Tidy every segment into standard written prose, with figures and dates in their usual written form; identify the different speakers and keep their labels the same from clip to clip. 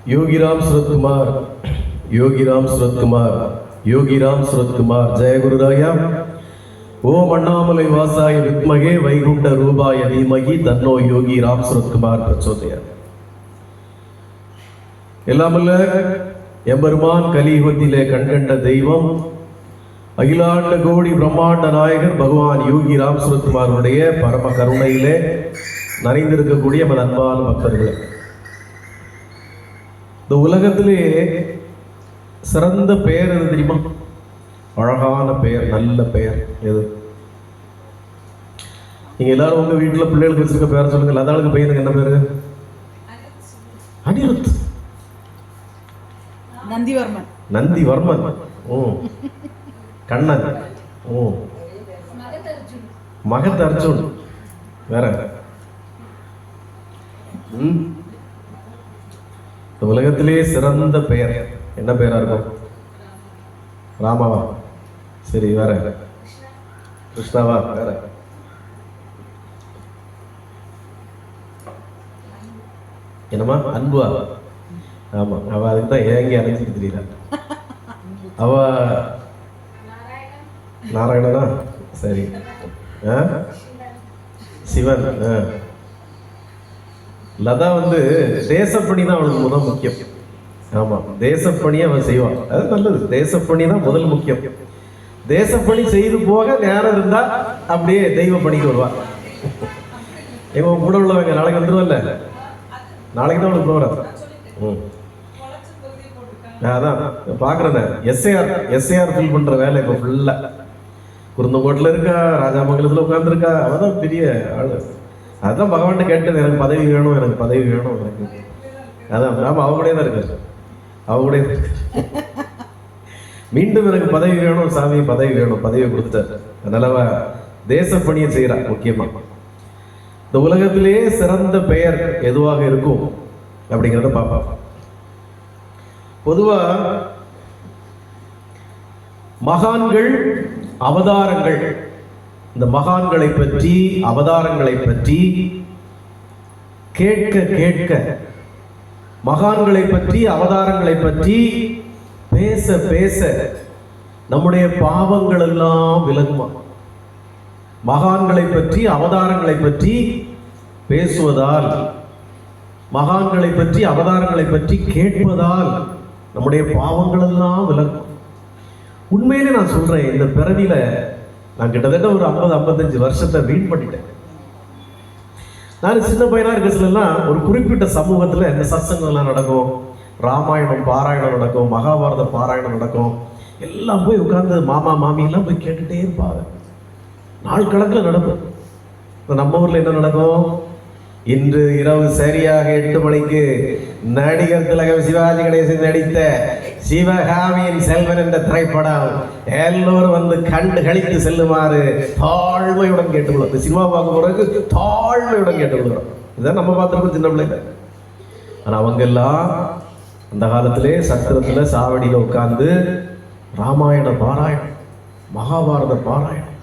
Speaker 1: योगीराम सूरत कुमार, योगीराम सूरत कुमार, योगीराम सूरत कुमार, जय गुरुराया। ओम अण्णामलै वासाय विद्महे वैकुण्ठ रूपाय धीमहि तन्नो योगी राम सूरत कुमार प्रचोदयात्। எல்லாமல்ல எம்பெருமான் கலியுகத்திலே கண்கண்ட தெய்வம் அகிலாண்ட கோடி பிரம்மாண்ட நாயகர் பகவான் யோகி ராம் சூரத் குமாருடைய பரம கருணையிலே நிறைந்திருக்கக்கூடிய நமது அன்பான பக்தர்களே, இந்த உலகத்திலே சிறந்த பெயர் எது தெரியுமா? அழகான பெயர், நல்ல பெயர் எது? நீங்க எல்லாரும் உங்க வீட்டுல பிள்ளைகளுக்கு வச்சிருக்க பேரை சொல்லுங்க. லதாளுக்கு பையனுக்கு என்ன பேரு? அனிருத்.
Speaker 2: நந்திவர்மன்.
Speaker 1: நந்திவர்மன். கண்ணன். மகத் அர்ஜுன். வேற உலகத்திலே சிறந்த பெயர் என்ன பெயரா இருக்கும்? ராமாவா? சரி, வேற கிருஷ்ணாவா? வேற என்னமா? அன்புவா? ஆமா, அவ அதுக்கு தான் ஏங்கி அழைச்சிட்டு தெரியல. அவ நாராயணனா? சரி. சிவன். லதா தேசப்பணி தான் அவளுக்கு முதல் முக்கியம். ஆமா, தேசப்பணியை அவன் செய்வான், அது நல்லது. தேசப்பணி தான் முதல் முக்கியம். தேசப்பணி செய்து போக நேரம் இருந்தா அப்படியே தெய்வ பணிக்கு வருவான். இவன் கூட உள்ளவங்க நாளைக்கு வந்துருவல்ல, நாளைக்கு தான் அவளுக்கு ப்ரோக்ராம். அதான் பாக்குறேன். எஸ்ஏஆர் ஃபில் பண்ற வேலை இப்ப ஃபுல்லா குருந்தங்கோட்டில் இருக்கா, ராஜாமங்கலத்தில் உட்காந்துருக்கா. அவதான் பெரிய ஆளு. அதான் பகவான் கேட்டது, எனக்கு பதவி வேணும், எனக்கு பதவி வேணும் எனக்கு. அதான் நாம அவங்களே தான் இருக்காரு, அவங்களே மீண்டும் எனக்கு பதவி வேணும் சாமி, பதவி வேணும், பதவியை கொடுத்தாரு. அதனால தேசப்பணியை செய்யறா. முக்கியமா இந்த உலகத்திலே சிறந்த பெயர் எதுவாக இருக்கும் அப்படிங்கிறத பாப்பா. பொதுவா மகான்கள், அவதாரங்கள், இந்த மகான்களை பற்றி, அவதாரங்களை பற்றி கேட்க கேட்க, மகான்களை பற்றி, அவதாரங்களை பற்றி பேச பேச நம்முடைய பாவங்கள் எல்லாம் விலகுமா? மகான்களை பற்றி, அவதாரங்களை பற்றி பேசுவதால், மகான்களை பற்றி, அவதாரங்களை பற்றி கேட்பதால் நம்முடைய பாவங்கள் எல்லாம் விலகும். உண்மையிலே நான் சொல்றேன், இந்த பிறவியில நான் கிட்டத்தட்ட ஒரு 50-55 வருஷத்தை வீண் பண்ணிட்டேன். நான் சின்ன பையனா இருக்கிறதுலாம் ஒரு குறிப்பிட்ட சமூகத்துல இந்த சத்சங்கம்லாம் நடக்கும், ராமாயணம் பாராயணம் நடக்கும், மகாபாரத பாராயணம் நடக்கும். எல்லாம் போய் உட்கார்ந்து மாமா மாமி எல்லாம் போய் கேட்டுட்டே இருப்பாங்க. நாள் கணக்கில் நடக்கும். நம்ம ஊர்ல என்ன நடக்கும்? இன்று இரவு சரியாக 8 மணிக்கு நடிகர் திலகம் சிவாஜி கணேசன் நடித்த சிவகாமியின் செல்வன் என்ற திரைப்படம் எல்லோரும் கண்டு கழித்து செல்லுமாறு தாழ்மையுடன் கேட்டுக்கொள்ளும். இந்த சினிமா பார்க்க போறதுக்கு தாழ்மையுடன் கேட்டுக்கொள்கிறோம். இதான் நம்ம பார்த்துருக்கோம் சின்ன பிள்ளைங்க. ஆனா அவங்க எல்லாம் அந்த காலத்திலே சத்திரத்துல சாவடியில உட்கார்ந்து ராமாயண பாராயணம், மகாபாரத பாராயணம்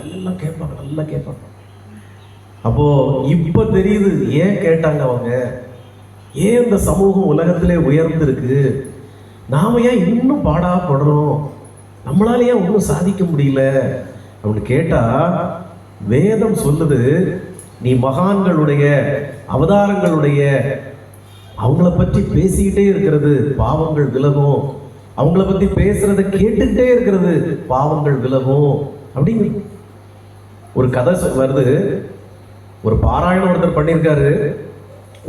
Speaker 1: எல்லாம் கேட்பாங்க, நல்லா கேட்பாங்க. அப்போ இப்ப தெரியுது ஏன் கேட்டாங்க அவங்க, ஏன் இந்த சமூகம் உலகத்திலே உயர்ந்திருக்கு, நாம ஏன் இன்னும் பாடாப்படுறோம், நம்மளால ஏன் ஒன்றும் சாதிக்க முடியல அப்படின்னு கேட்டா, வேதம் சொல்லுது, நீ மகான்களுடைய, அவதாரங்களுடைய, அவங்கள பற்றி பேசிக்கிட்டே இருக்கிறது பாவங்கள் விலகும், அவங்கள பத்தி பேசுறத கேட்டுக்கிட்டே இருக்கிறது பாவங்கள் விலகும் அப்படிங்கிற ஒரு கதை வருது. ஒரு பாராயணம் ஒருத்தர் பண்ணியிருக்காரு.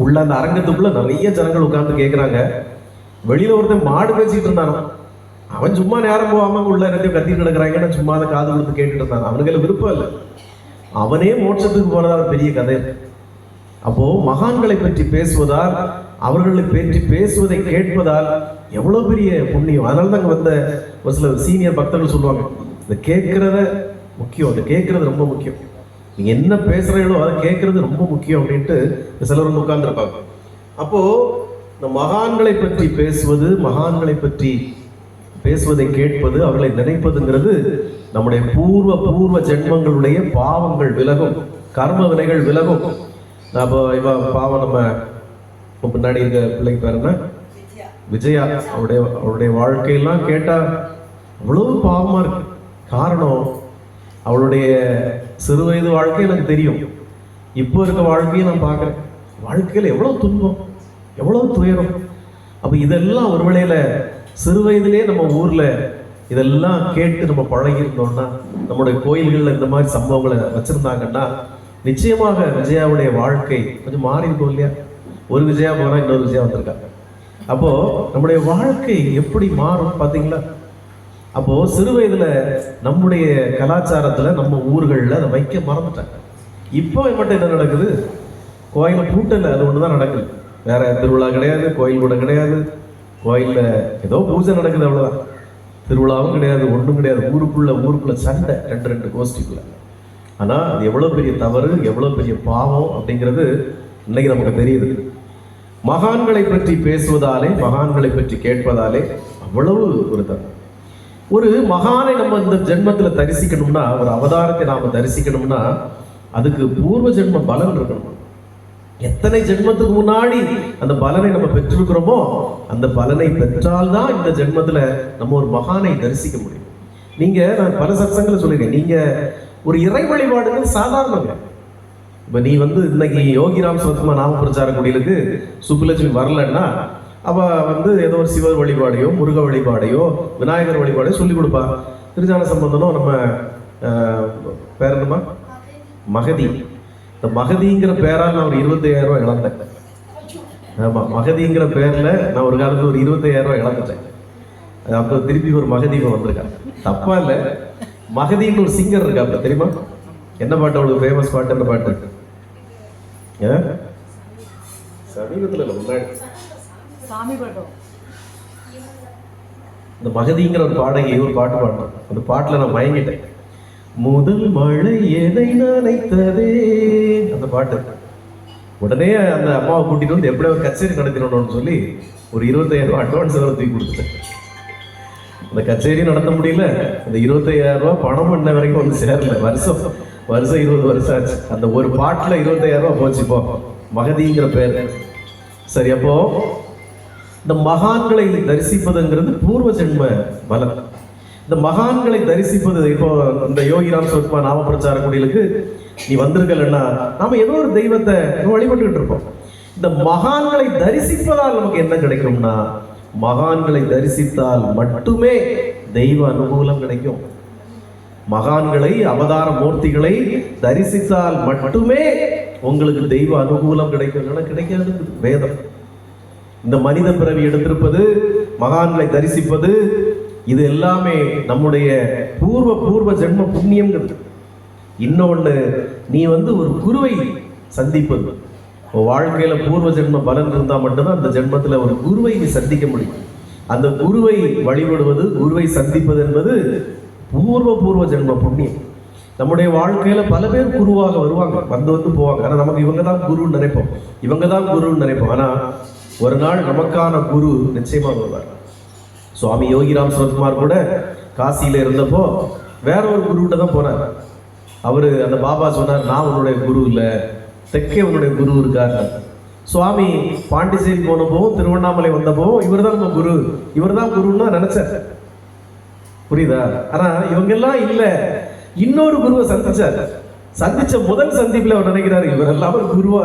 Speaker 1: உள்ள அந்த அரங்கத்துக்குள்ள நிறைய ஜனங்கள் உட்கார்ந்து கேட்குறாங்க. வெளியில ஒருத்தர் மாடு பேசிட்டு இருந்தானோ, அவன் சும்மா நேரம் போகாம உள்ள எல்லாத்தையும் கத்திட்டு கிடக்குறாங்கன்னு சும்மா அதை காது கொடுத்து கேட்டுட்டு இருந்தான். அவனுக்கு விருப்பம் இல்லை, அவனே மோட்சத்துக்கு போறதா பெரிய கதை. அப்போ மகான்களை பற்றி பேசுவதால், அவர்களை பற்றி பேசுவதை கேட்பதால் எவ்வளவு பெரிய புண்ணியம். அதனால தாங்க வந்த ஒரு சில சீனியர் பக்தர்கள் சொல்லுவாங்க, இந்த கேட்கறத முக்கியம், இந்த கேட்கறது ரொம்ப முக்கியம், நீங்க என்ன பேசுறீங்களோ அதை கேட்கறது ரொம்ப முக்கியம் அப்படின்ட்டு சிலர் உட்கார்ந்துருப்பாங்க. அப்போ இந்த மகான்களை பற்றி பேசுவது, மகான்களை பற்றி பேசுவதை கேட்பது, அவர்களை நினைப்பதுங்கிறது நம்முடைய பூர்வ ஜென்மங்களுடைய பாவங்கள் விலகும், கர்ம வினைகள் விலகும். அப்போ இவ பாவம் நம்ம பின்னாடி இருக்க பிள்ளைக்கு பேர் என்ன, விஜயா. அவருடைய வாழ்க்கையெல்லாம் கேட்டா அவ்வளவு பாவமா இருக்கு. காரணம், அவளுடைய சிறு வயது வாழ்க்கை எனக்கு தெரியும், இப்போ இருக்க வாழ்க்கையை நான் பார்க்குறேன். வாழ்க்கையில் எவ்வளவு துன்பம், எவ்வளவு துயரம். அப்போ இதெல்லாம் ஒரு வேளையில சிறு வயதிலே நம்ம ஊர்ல இதெல்லாம் கேட்டு நம்ம பழகிருந்தோம்னா, நம்முடைய கோயில்களில் இந்த மாதிரி சம்பவங்களை வச்சிருந்தாங்கன்னா நிச்சயமாக விஜயாவுடைய வாழ்க்கை கொஞ்சம் மாறி இருக்கும் இல்லையா? ஒரு விஜயா போனா இன்னொரு விஜயா வந்திருக்காங்க. அப்போ நம்முடைய வாழ்க்கை எப்படி மாறும் பார்த்தீங்களா? அப்போ சிறு வயதுல நம்முடைய கலாச்சாரத்துல நம்ம ஊர்களில் அதை வைக்க மறந்துட்டாங்க. இப்போ மட்டும் என்ன நடக்குது? கோயில பூட்டல, அது ஒண்ணுதான் நடக்குது. வேற திருவிழா கிடையாது, கோயில் கூட கிடையாது. கோயில்ல ஏதோ பூஜை நடக்குது, அவ்வளவுதான். திருவிழாவும் கிடையாது, ஒன்றும் கிடையாது. ஊருக்குள்ள சண்டை, ரெண்டு கோஷ்டிக்குள்ள. ஆனா அது எவ்வளவு பெரிய தவறு, எவ்வளவு பெரிய பாவம் அப்படிங்கிறது இன்னைக்கு நமக்கு தெரியுது. மகான்களை பற்றி பேசுவதாலே, மகான்களை பற்றி கேட்பதாலே அவ்வளவு ஒரு தவறு. ஒரு மகானை நம்ம இந்த ஜென்மத்துல தரிசிக்கணும்னா, ஒரு அவதாரத்தை நாம தரிசிக்கணும்னா அதுக்கு பூர்வ ஜென்ம பலன் இருக்கணும். எத்தனை ஜென்மத்துக்கு முன்னாடி அந்த பலனை நம்ம பெற்றிருக்கிறோமோ அந்த பலனை பெற்றால்தான் இந்த ஜென்மத்துல நம்ம ஒரு மகானை தரிசிக்க முடியும். நான் பல சத்சங்களை சொல்லிருக்கேன், நீங்க ஒரு இறை வழிபாடுகள் சாதாரணங்க. இப்ப நீ இன்னைக்கு யோகிராம் சரத்குமா நாம பிரச்சார கோயிலுக்கு சுப்புலட்சுமி வரலன்னா அவ ஏதோ ஒரு சிவ வழிபாடையோ, முருக வழிபாடையோ, விநாயகர் வழிபாடையோ சொல்லி கொடுப்பா. திருஞான சம்பந்தனும் நம்ம பேர் என்னமா மகதி. இந்த மகதிங்கிற பேரால் நான் ஒரு 25,000 ரூபாய் இழந்தேன். ஆமா, மகதிங்கிற பேர்ல நான் ஒரு காலத்துல ஒரு 25,000 ரூபாய் இழந்துட்டேன். அப்போ திருப்பி ஒரு மகதி வந்திருக்காங்க. தப்பா இல்ல, மகதின்னு ஒரு சிங்கர் இருக்கா, அப்ப தெரியுமா? என்ன பாட்டு அவளுக்கு ஃபேமஸ் பாட்டு? என்ன பாட்டு? சமீபத்துல இல்ல, முன்னாடி இந்த மகதிங்கிற ஒரு பாடகி ஒரு பாட்டு பாடினான். அந்த பாட்டுல நான் மயங்கிட்டேன். முதல் மழை எதை நினைத்ததே, அந்த பாட்டு. உடனே அந்த அம்மாவை கூட்டிட்டு எப்படி ஒரு கச்சேரி நடத்தினோம்னு சொல்லி ஒரு 25,000 ரூபாய் அட்வான்ஸ் தூக்கி கொடுத்துட்டேன். அந்த கச்சேரி நடத்த முடியல. அந்த 25,000 ரூபாய் பணம் பண்ண வரைக்கும் சேரல. வருஷம் 20 வருஷம் ஆச்சு. அந்த ஒரு பாட்டுல 25,000 ரூபாய் போச்சு. இப்போ மகதிங்கிற பேர். சரி, அப்போ இந்த மகான்களை தரிசிப்பதுங்கிறது பூர்வ ஜென்ம பலம். இந்த மகான்களை தரிசிப்பது, இப்போ இந்த யோகிராம் சரத்குமா நாம பிரச்சார கோயிலுக்கு நீ வந்திருக்கலன்னா நாம ஏதோ ஒரு தெய்வத்தை வழிபட்டுக்கிட்டு இருப்போம். இந்த மகான்களை தரிசிப்பதால் நமக்கு என்ன கிடைக்கும்னா, மகான்களை தரிசித்தால் மட்டுமே தெய்வ அனுகூலம் கிடைக்கும். மகான்களை, அவதார மூர்த்திகளை தரிசித்தால் மட்டுமே உங்களுக்கு தெய்வ அனுகூலம் கிடைக்கும். இல்லைன்னா கிடைக்காது. வேதம் இந்த மனித பிறவி எடுத்திருப்பது, மகான்களை தரிசிப்பது, இது எல்லாமே நம்முடைய பூர்வ ஜென்ம புண்ணியங்கிறது. இன்னொன்னு, நீ ஒரு குருவை சந்திப்பது, வாழ்க்கையில பூர்வ ஜென்ம பலன் இருந்தா மட்டும்தான் அந்த ஜென்மத்துல ஒரு குருவை நீ சந்திக்க முடியும். அந்த குருவை வழிபடுவது, குருவை சந்திப்பது என்பது பூர்வ ஜென்ம புண்ணியம். நம்முடைய வாழ்க்கையில பல பேர் குருவாக வருவாங்க, வந்து போவாங்க. ஆனா நமக்கு இவங்க தான் குருன்னு நினைப்போம். ஆனா ஒரு நாள் நமக்கான குரு நிச்சயமா வருவார். சுவாமி யோகிராம் சரத்குமார் கூட காசியில இருந்தப்போ வேற ஒரு குருகிட்ட தான் போனார். அவரு அந்த பாபா சொன்னார், நான் உன்னுடைய குரு இல்ல, தெற்கே உன்னுடைய குரு இருக்காரு. சுவாமி பாண்டிச்சேரி போனப்போவும் திருவண்ணாமலை வந்தப்போவும் இவர் தான் நம்ம குரு, இவர் தான் குருன்னா நினைச்சார். புரியுதா? ஆனா இவங்க எல்லாம் இல்ல, இன்னொரு குருவை சந்திச்ச முதல் சந்திப்புல அவர் நினைக்கிறாரு இவர் எல்லாம் ஒரு குருவா,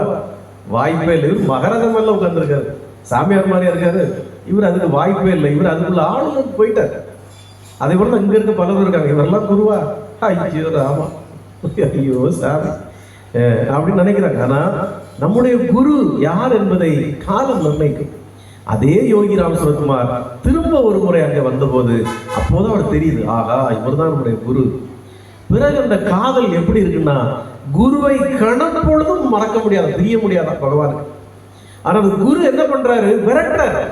Speaker 1: வாய்ப்பே இல்லை. இவர் மகரகம் எல்லாம் உட்கார்ந்துருக்காரு, சாமியார் மாதிரியா இருக்காரு. இவர் அதுக்கு வாய்ப்பே இல்லை. இவர் அதுக்குள்ள ஆளுநருக்கு போயிட்டார். அதே போல இங்க இருக்க பலரும் இருக்காங்க, இவரெல்லாம் குருவா? ஐயோ ராமா, ஐயோ சாமி அப்படின்னு நினைக்கிறாங்க. ஆனா நம்முடைய குரு யார் என்பதை காலம் நிர்ணயிக்கும். அதே யோகிராம் சரத்குமார் திரும்ப ஒரு முறை அங்க வந்தபோது அப்போதான் அவர் தெரியுது, ஆகா இவர் தான் நம்முடைய குரு. பிறகு அந்த காதல் எப்படி இருக்குன்னா, குருவை கணப்பொழுதும் மறக்க முடியாது, பிரிய முடியாதா பகவானுக்கு. ஆனா அந்த குரு என்ன பண்றாரு? விரட்டுறாரு.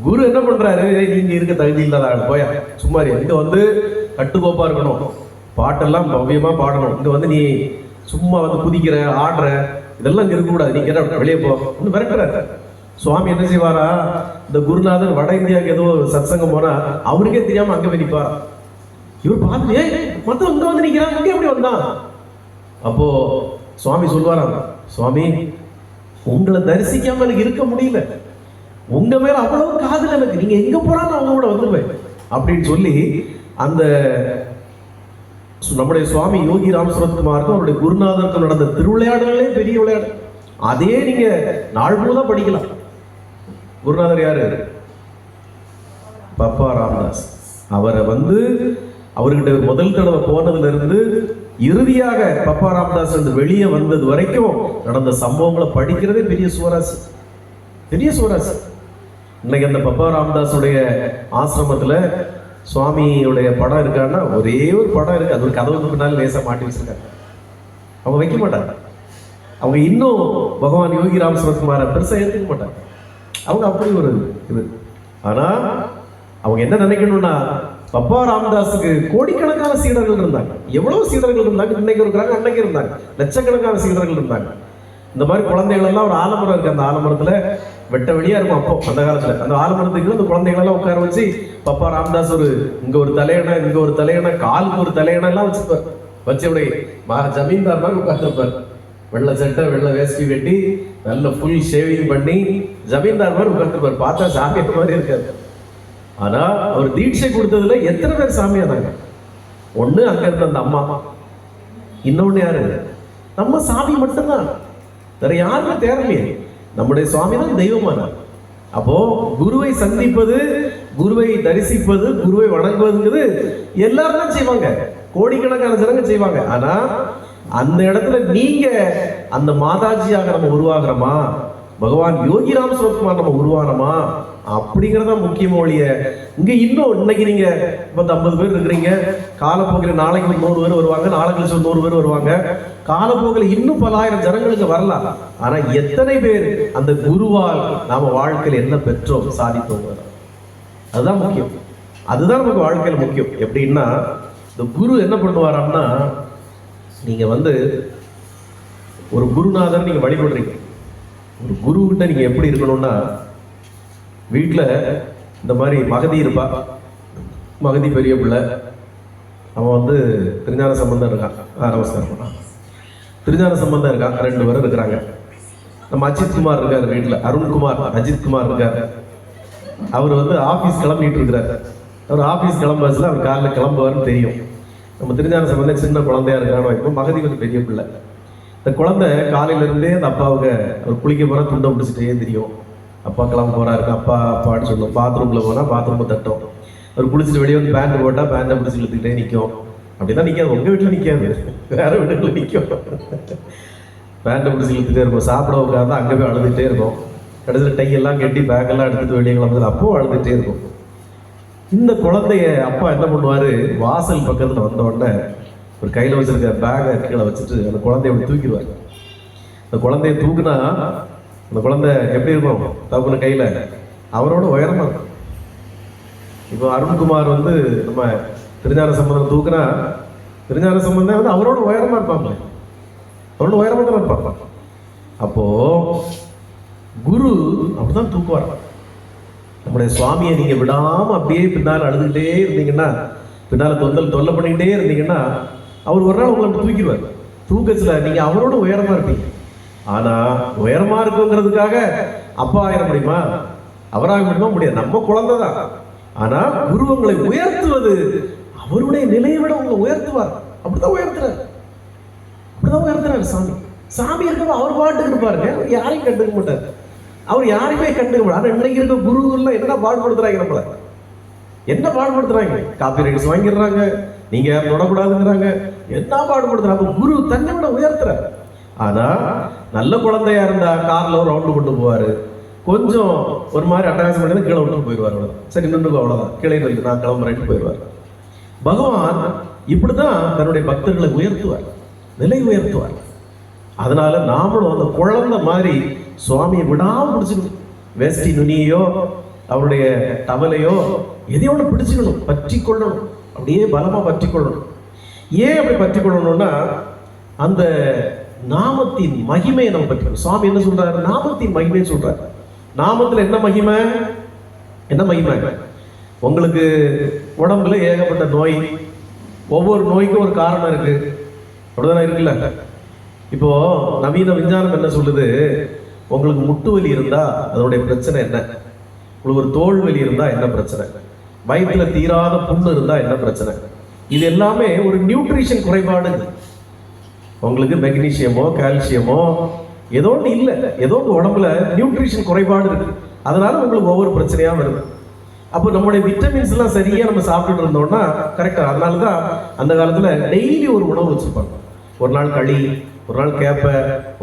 Speaker 1: குரு என்ன பண்றாரு? நீங்க இருக்க தகுதி இல்லாத போயா, சும்மா இங்க கட்டுக்கோப்பா இருக்கணும், பாட்டெல்லாம் பவ்யமா பாடணும், இங்க நீ சும்மா குதிக்கிற, ஆடுற, இதெல்லாம் இங்க இருக்கக்கூடாது, நீங்க வெளியே போ விரட்டுறாரு. சுவாமி என்ன செய்வாரா, இந்த குருநாதர் வட இந்தியாவுக்கு ஏதோ சத்சங்கம் போனா அவருக்கே தெரியாம அங்க போய் நிப்பா. இவர் பார்த்து மத்தவங்க இங்க நிக்கிறாங்க, அங்கே எப்படி வந்தான்? அப்போ சுவாமி சொல்வாராம், சுவாமி உங்களை தரிசிக்காம எனக்கு இருக்க முடியல, உங்க மேல அவ்வளவு காதல் எனக்கு, நீங்க எங்க போறாலும் அவங்க கூட வந்துருவேன் அப்படின்னு சொல்லி அந்த நம்முடைய சுவாமி யோகி ராம் சுரத்குமாருக்கும் அவருடைய குருநாதருக்கும் நடந்த திருவிளையாடலே பெரிய விளையாடு. அதே நீங்க நாள் முழுவதும் படிக்கலாம். குருநாதர் யாரு? பப்பா ராமதாஸ். அவரை அவர்கிட்ட முதல் தடவை போனதுல இருந்து இறுதியாக பப்பா ராமதாஸ் வெளியே வந்தது வரைக்கும் நடந்த சம்பவங்களை படிக்கிறதே பெரிய சுவராசு, பெரிய சுவராசு. இன்னைக்கு அந்த பப்பா ராமதாஸுடைய ஆசிரமத்துல சுவாமியுடைய படம் இருக்கான்னா ஒரே ஒரு படம் இருக்கு, அது ஒரு கதவுக்கு பின்னால் லேசா மாட்டி வச்சிருக்காங்க. அவங்க வைக்க மாட்டாங்க. அவங்க இன்னும் பகவான் யோகி ராம் சுரத்குமாரை பெருசா ஏற்றுக்க மாட்டாங்க. அவங்க அப்படி ஒரு இது. ஆனா அவங்க என்ன நினைக்கணும்னா, பப்பா ராமதாஸுக்கு கோடிக்கணக்கான சீடர்கள் இருந்தாங்க. எவ்வளவு சீடர்கள் இருந்தாங்க, இன்னைக்கு இருக்கிறாங்க, அன்னைக்கு இருந்தாங்க, லட்சக்கணக்கான சீடர்கள் இருந்தாங்க. இந்த மாதிரி குழந்தைகள் எல்லாம் ஒரு ஆலமரம் இருக்கு, அந்த ஆலமரத்துல வெட்ட வெளியா இருக்கும். அப்போ அந்த காலத்துல அந்த ஆலமரத்துக்கு அந்த குழந்தைகள் எல்லாம் உட்கார வச்சு பப்பா ராமதாஸ் இங்க ஒரு தலையணை, இங்க ஒரு தலையணை, காலுக்கு ஒரு தலையணை எல்லாம் வச்சிருப்பார். வச்சு அப்படியே ஜமீன்தார் மாதிரி உட்கார்ந்துருப்பார். வெள்ளை சட்டை, வெள்ளை வேஷ்டி வெட்டி, நல்ல ஃபுல் ஷேவிங் பண்ணி ஜமீன்தார் மாதிரி உட்கார்ந்துருப்பார். பார்த்தா சாமியார் மாதிரி இருக்காரு. ஆனா அவர் தீட்சை கொடுத்ததுல எத்தனை பேர் சாமியானாங்க? ஒண்ணு அங்க இருந்த அந்த அம்மா, இன்னொன்னு யாரு? நம்ம சாமி மட்டும்தான், வேற யாருமே தேரலையே. நம்முடைய சுவாமி தான் தெய்வமானார். அப்போ குருவை சந்திப்பது, குருவை தரிசிப்பது, குருவை வணங்குவதுங்கிறது எல்லாரும் தான் செய்வாங்க, கோடிக்கணக்கான ஜனங்க செய்வாங்க. ஆனா அந்த இடத்துல நீங்க அந்த மாதாஜியாக நம்ம உருவாகிறோமா, பகவான் யோகி ராம் சுரத்குமார் நம்ம உருவானோமா அப்படிங்கிறதா முக்கியமோ ஒழிய, இங்க இன்னும் இன்னைக்கு நீங்க 50 பேர் இருக்கிறீங்க, காலப்போக்கில் நாளைக்கு 100 பேர் வருவாங்க, நாளை கழிச்சு 100 பேர் வருவாங்க, காலப்போக்கில் இன்னும் பல ஆயிரம் ஜனங்களுக்கு வரலாம். ஆனா எத்தனை பேர் அந்த குருவால் நாம வாழ்க்கையில் என்ன பெற்றோம், சாதித்தோம், அதுதான் முக்கியம். அதுதான் நமக்கு வாழ்க்கையில் முக்கியம். எப்படின்னா இந்த குரு என்ன பண்ணுவாராம்னா, நீங்க ஒரு குருநாதர் நீங்க வழிபடுறீங்க. ஒரு குரு கிட்ட நீங்க எப்படி இருக்கணும்னா, வீட்டில் இந்த மாதிரி மகதி இருப்பா, மகதி பெரிய பிள்ளை, அவன் திருஞான சம்பந்தம் இருக்கான். நமஸ்காரம். திருஞான சம்பந்தம் இருக்கான், 2 பேரும் இருக்கிறாங்க. நம்ம அஜித் குமார் இருக்காரு வீட்டில், அருண்குமார், அஜித் குமார் இருக்காரு. அவர் ஆஃபீஸ் கிளம்பிட்டு இருக்கிறார். அவர் ஆஃபீஸ் கிளம்புறதுல அவர் காலையில் கிளம்புவார்னு தெரியும். நம்ம திருஞான சம்பந்தம் சின்ன குழந்தையா இருக்கிறான்னு வைப்போம். மகதி பெரிய பிள்ளை. இந்த குழந்தை காலையிலேருந்தே அந்த அப்பாவுக்கு அவர் குளிக்க போகிறா துண்டை பிடிச்சிட்டே தெரியும். அப்பா கிளம்ப போறாரு, அப்பா அப்பான்னு சொல்லுவோம். பாத்ரூமில் போனால் பாத்ரூமை தட்டும். அவர் குளிச்சுட்டு வெளியே பேண்ட் போட்டால் பேண்டை பிடிச்சி இழுத்துக்கிட்டே நிற்கும். அப்படிதான் நிற்காது, உங்கள் வீட்டில் நிற்காது, வேற வீட்டுக்குள்ள நிற்கும். பேண்டை பிடிச்சி இழுத்துட்டே இருக்கும். சாப்பிட உட்காந்து அங்கே போய் அழுதுகிட்டே இருக்கும். கடைசியில் டையெல்லாம் கட்டி பேக்கெல்லாம் எடுத்துட்டு வெளியே கிளம்புது, அப்பவும் அழுதுகிட்டே இருக்கும். இந்த குழந்தைய அப்பா என்ன பண்ணுவார், வாசல் பக்கத்தில் வந்த உடனே ஒரு கையில் வச்சிருக்க பேகை கீழே வச்சுட்டு அந்த குழந்தைய அப்படி தூக்கிடுவார். அந்த குழந்தைய தூக்குனா அந்த குழந்தை எப்படி இருக்கும், தப்புன கையில் அவரோட உயரமா இருக்கும். இப்போ அருண்குமார் நம்ம திருஞான சம்பந்தம் தூக்குனா, திருஞான சம்பந்தம் அவரோட உயரமா இருப்பாங்க, அவரோட உயரமா தான் இருப்பாங்க. அப்போ குரு அப்படிதான் தூக்குவார். நம்முடைய சுவாமியை நீங்க விடாம அப்படியே பின்னால் அழுதுகிட்டே இருந்தீங்கன்னா, பின்னால தொல்லை பண்ணிக்கிட்டே இருந்தீங்கன்னா, அவர் ஒரு நாள் உங்களை தூக்கிடுவார். தூக்கத்துல நீங்க அவரோட உயரமா இருப்பீங்க. ஆனா உயரமா இருக்குங்கிறதுக்காக அப்பா ஆயிர முடியுமா, அவராக முடியுமா? முடியாது. நம்ம குழந்தை தான். ஆனா குரு உங்களை உயர்த்துவது, அவருடைய நிலையை விட உங்களை உயர்த்துவார். அப்படிதான் உயர்த்துறாரு, அப்படிதான் உயர்த்துறாரு சாமி. சாமி இருக்கணும், அவர் பாட்டுக்கிட்டு பாருங்க, யாரையும் கண்டுக்க மாட்டார், அவர் யாரையுமே கண்டுக்க மாட்டார். ஆனா இன்னைக்கு இருக்க குருவெல்லாம் என்ன பாடுபடுத்துறாங்க, நம்மள என்ன பாடுபடுத்துறாங்க, காப்பி ரைட்ஸ் வாங்கிடுறாங்க, நீங்க யாரும் தொடக்கூடாதுங்கிறாங்க, என்ன பாடுபடுத்துறாங்க. குரு தன்னை விட உயர்த்துறாரு. ஆனா நல்ல குழந்தையா இருந்தா கார்ல ஒரு ரவுண்டு கொண்டு போவாரு, கொஞ்சம் ஒரு மாதிரி அட்டகாசம் பண்ணி கீழே விட்டு போயிடுவார். சரி நின்று அவ்வளவுதான், கீழே நின்று நான் கிளம்புறேன்னு போயிடுவார். பகவான் இப்படிதான் தன்னுடைய பக்தர்களை உயர்த்துவார், நிலை உயர்த்துவார். அதனால நாமளும் அந்த குழந்தை மாதிரி சுவாமியை விடாம பிடிச்சிக்கணும். வேஷ்டி நுனியோ அவருடைய டவலையோ எதையோ ஒன்று பிடிச்சுக்கணும், பற்றி கொள்ளணும், அப்படியே பலமா பற்றி கொள்ளணும். ஏன் அப்படி பற்றி கொள்ளணும்னா, அந்த நாமத்தின் மகிமையை நம்ம பற்றி. சுவாமி என்ன சொல்றாரு, நாமத்தின் மகிமையை சொல்றாரு. நாமத்துல என்ன மகிமை, என்ன மகிமை? உங்களுக்கு உடம்புல ஏகப்பட்ட நோய், ஒவ்வொரு நோய்க்கும் ஒரு காரணம் இருக்கு, அப்படிதானே இருக்குல்ல? இப்போ நவீன விஞ்ஞானம் என்ன சொல்லுது, உங்களுக்கு முட்டு வலி இருந்தா அதனுடைய பிரச்சனை என்ன, உங்களுக்கு ஒரு தோல் வலி இருந்தா என்ன பிரச்சனை, வயிற்றுல தீராத புண்ணு இருந்தா என்ன பிரச்சனை, இது எல்லாமே ஒரு நியூட்ரிஷன் குறைபாடு. உங்களுக்கு மெக்னீசியமோ கால்சியமோ ஏதோ ஒன்று இல்லை, ஏதோ உங்க உடம்புல நியூட்ரிஷன் குறைபாடு இருக்கு, அதனால உங்களுக்கு ஒவ்வொரு பிரச்சனையா வருது. அப்போ நம்மளுடைய விட்டமின்ஸ் எல்லாம் சரியா நம்ம சாப்பிட்டுட்டு இருந்தோம்னா கரெக்டா. அதனாலதான் அந்த காலத்துல டெய்லி ஒரு உணவு வச்சிருப்பாங்க. ஒரு நாள் களி, ஒரு நாள் கேப்பை,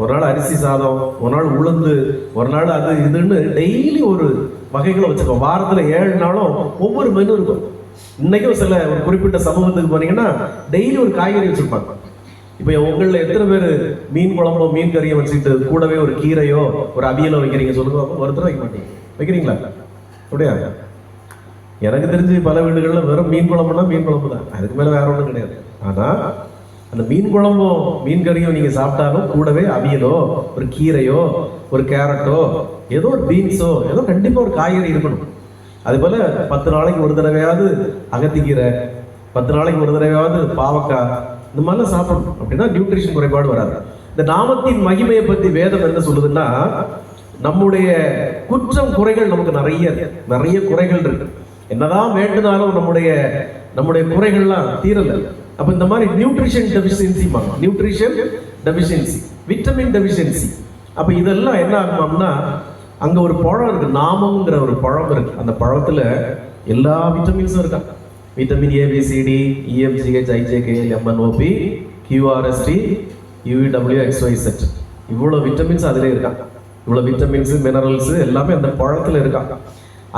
Speaker 1: ஒரு நாள் அரிசி சாதம், ஒரு நாள் உளுந்து, ஒரு நாள் அது இதுன்னு டெய்லி ஒரு வகைகளை வச்சிருக்கோம். வாரத்துல 7 நாளும் ஒவ்வொரு மெனு இருக்கும். இன்னைக்கும் சில ஒரு குறிப்பிட்ட சமூகத்துக்கு போனீங்கன்னா டெய்லி ஒரு காய்கறி வச்சிருப்பாங்க. இப்போ உங்களில் எத்தனை பேர் மீன் குழம்போ மீன் கறியை வச்சுட்டு கூடவே ஒரு கீரையோ ஒரு அவியலோ வைக்கிறீங்க சொல்லுங்க. ஒருத்தர் வைக்க மாட்டீங்க, வைக்கிறீங்களா? அப்படியா? எனக்கு தெரிஞ்சு பல வீடுகளில் வெறும் மீன் குழம்புனா மீன் குழம்பு தான், அதுக்கு மேலே வேற ஒன்றும் கிடையாது. ஆனால் அந்த மீன் குழம்போ மீன் கறியோ நீங்கள் சாப்பிட்டாலும் கூடவே அவியலோ ஒரு கீரையோ ஒரு கேரட்டோ ஏதோ ஒரு பீன்ஸோ ஏதோ கண்டிப்பாக ஒரு காய்கறி இருக்கணும். அதுபோல் 10 நாளைக்கு ஒரு தடவையாவது அகத்திக்கீரை, 10 நாளைக்கு ஒரு தடவையாவது பாவக்காய், இந்த மாதிரிலாம் சாப்பிடணும். அப்படின்னா நியூட்ரிஷன் குறைபாடு வராது. இந்த நாமத்தின் மகிமையை பற்றி வேதம் என்ன சொல்லுதுன்னா, நம்முடைய குற்றம் குறைகள் நமக்கு நிறைய குறைகள் இருக்கு. என்னதான் வேண்டுனாலும் நம்முடைய குறைகள்லாம் தீரல. அப்ப இந்த மாதிரி nutrition deficiency, nutrition deficiency, vitamin deficiency. அப்ப இதெல்லாம் என்ன ஆகும்னா, அங்க ஒரு பழம் இருக்கு, நாமம்ங்கிற ஒரு பழம் இருக்கு. அந்த பழத்துல எல்லா விட்டமின்ஸும் இருக்கா. Vitamin ABCD EFGH IJK MNOP QRST UVW XYZ, இவ்வளவு விட்டமின்ஸ் அதிலே இருக்கா. இவ்வளவு விட்டமின்ஸ் மினரல்ஸ் எல்லாமே அந்த பழத்துல இருக்கா.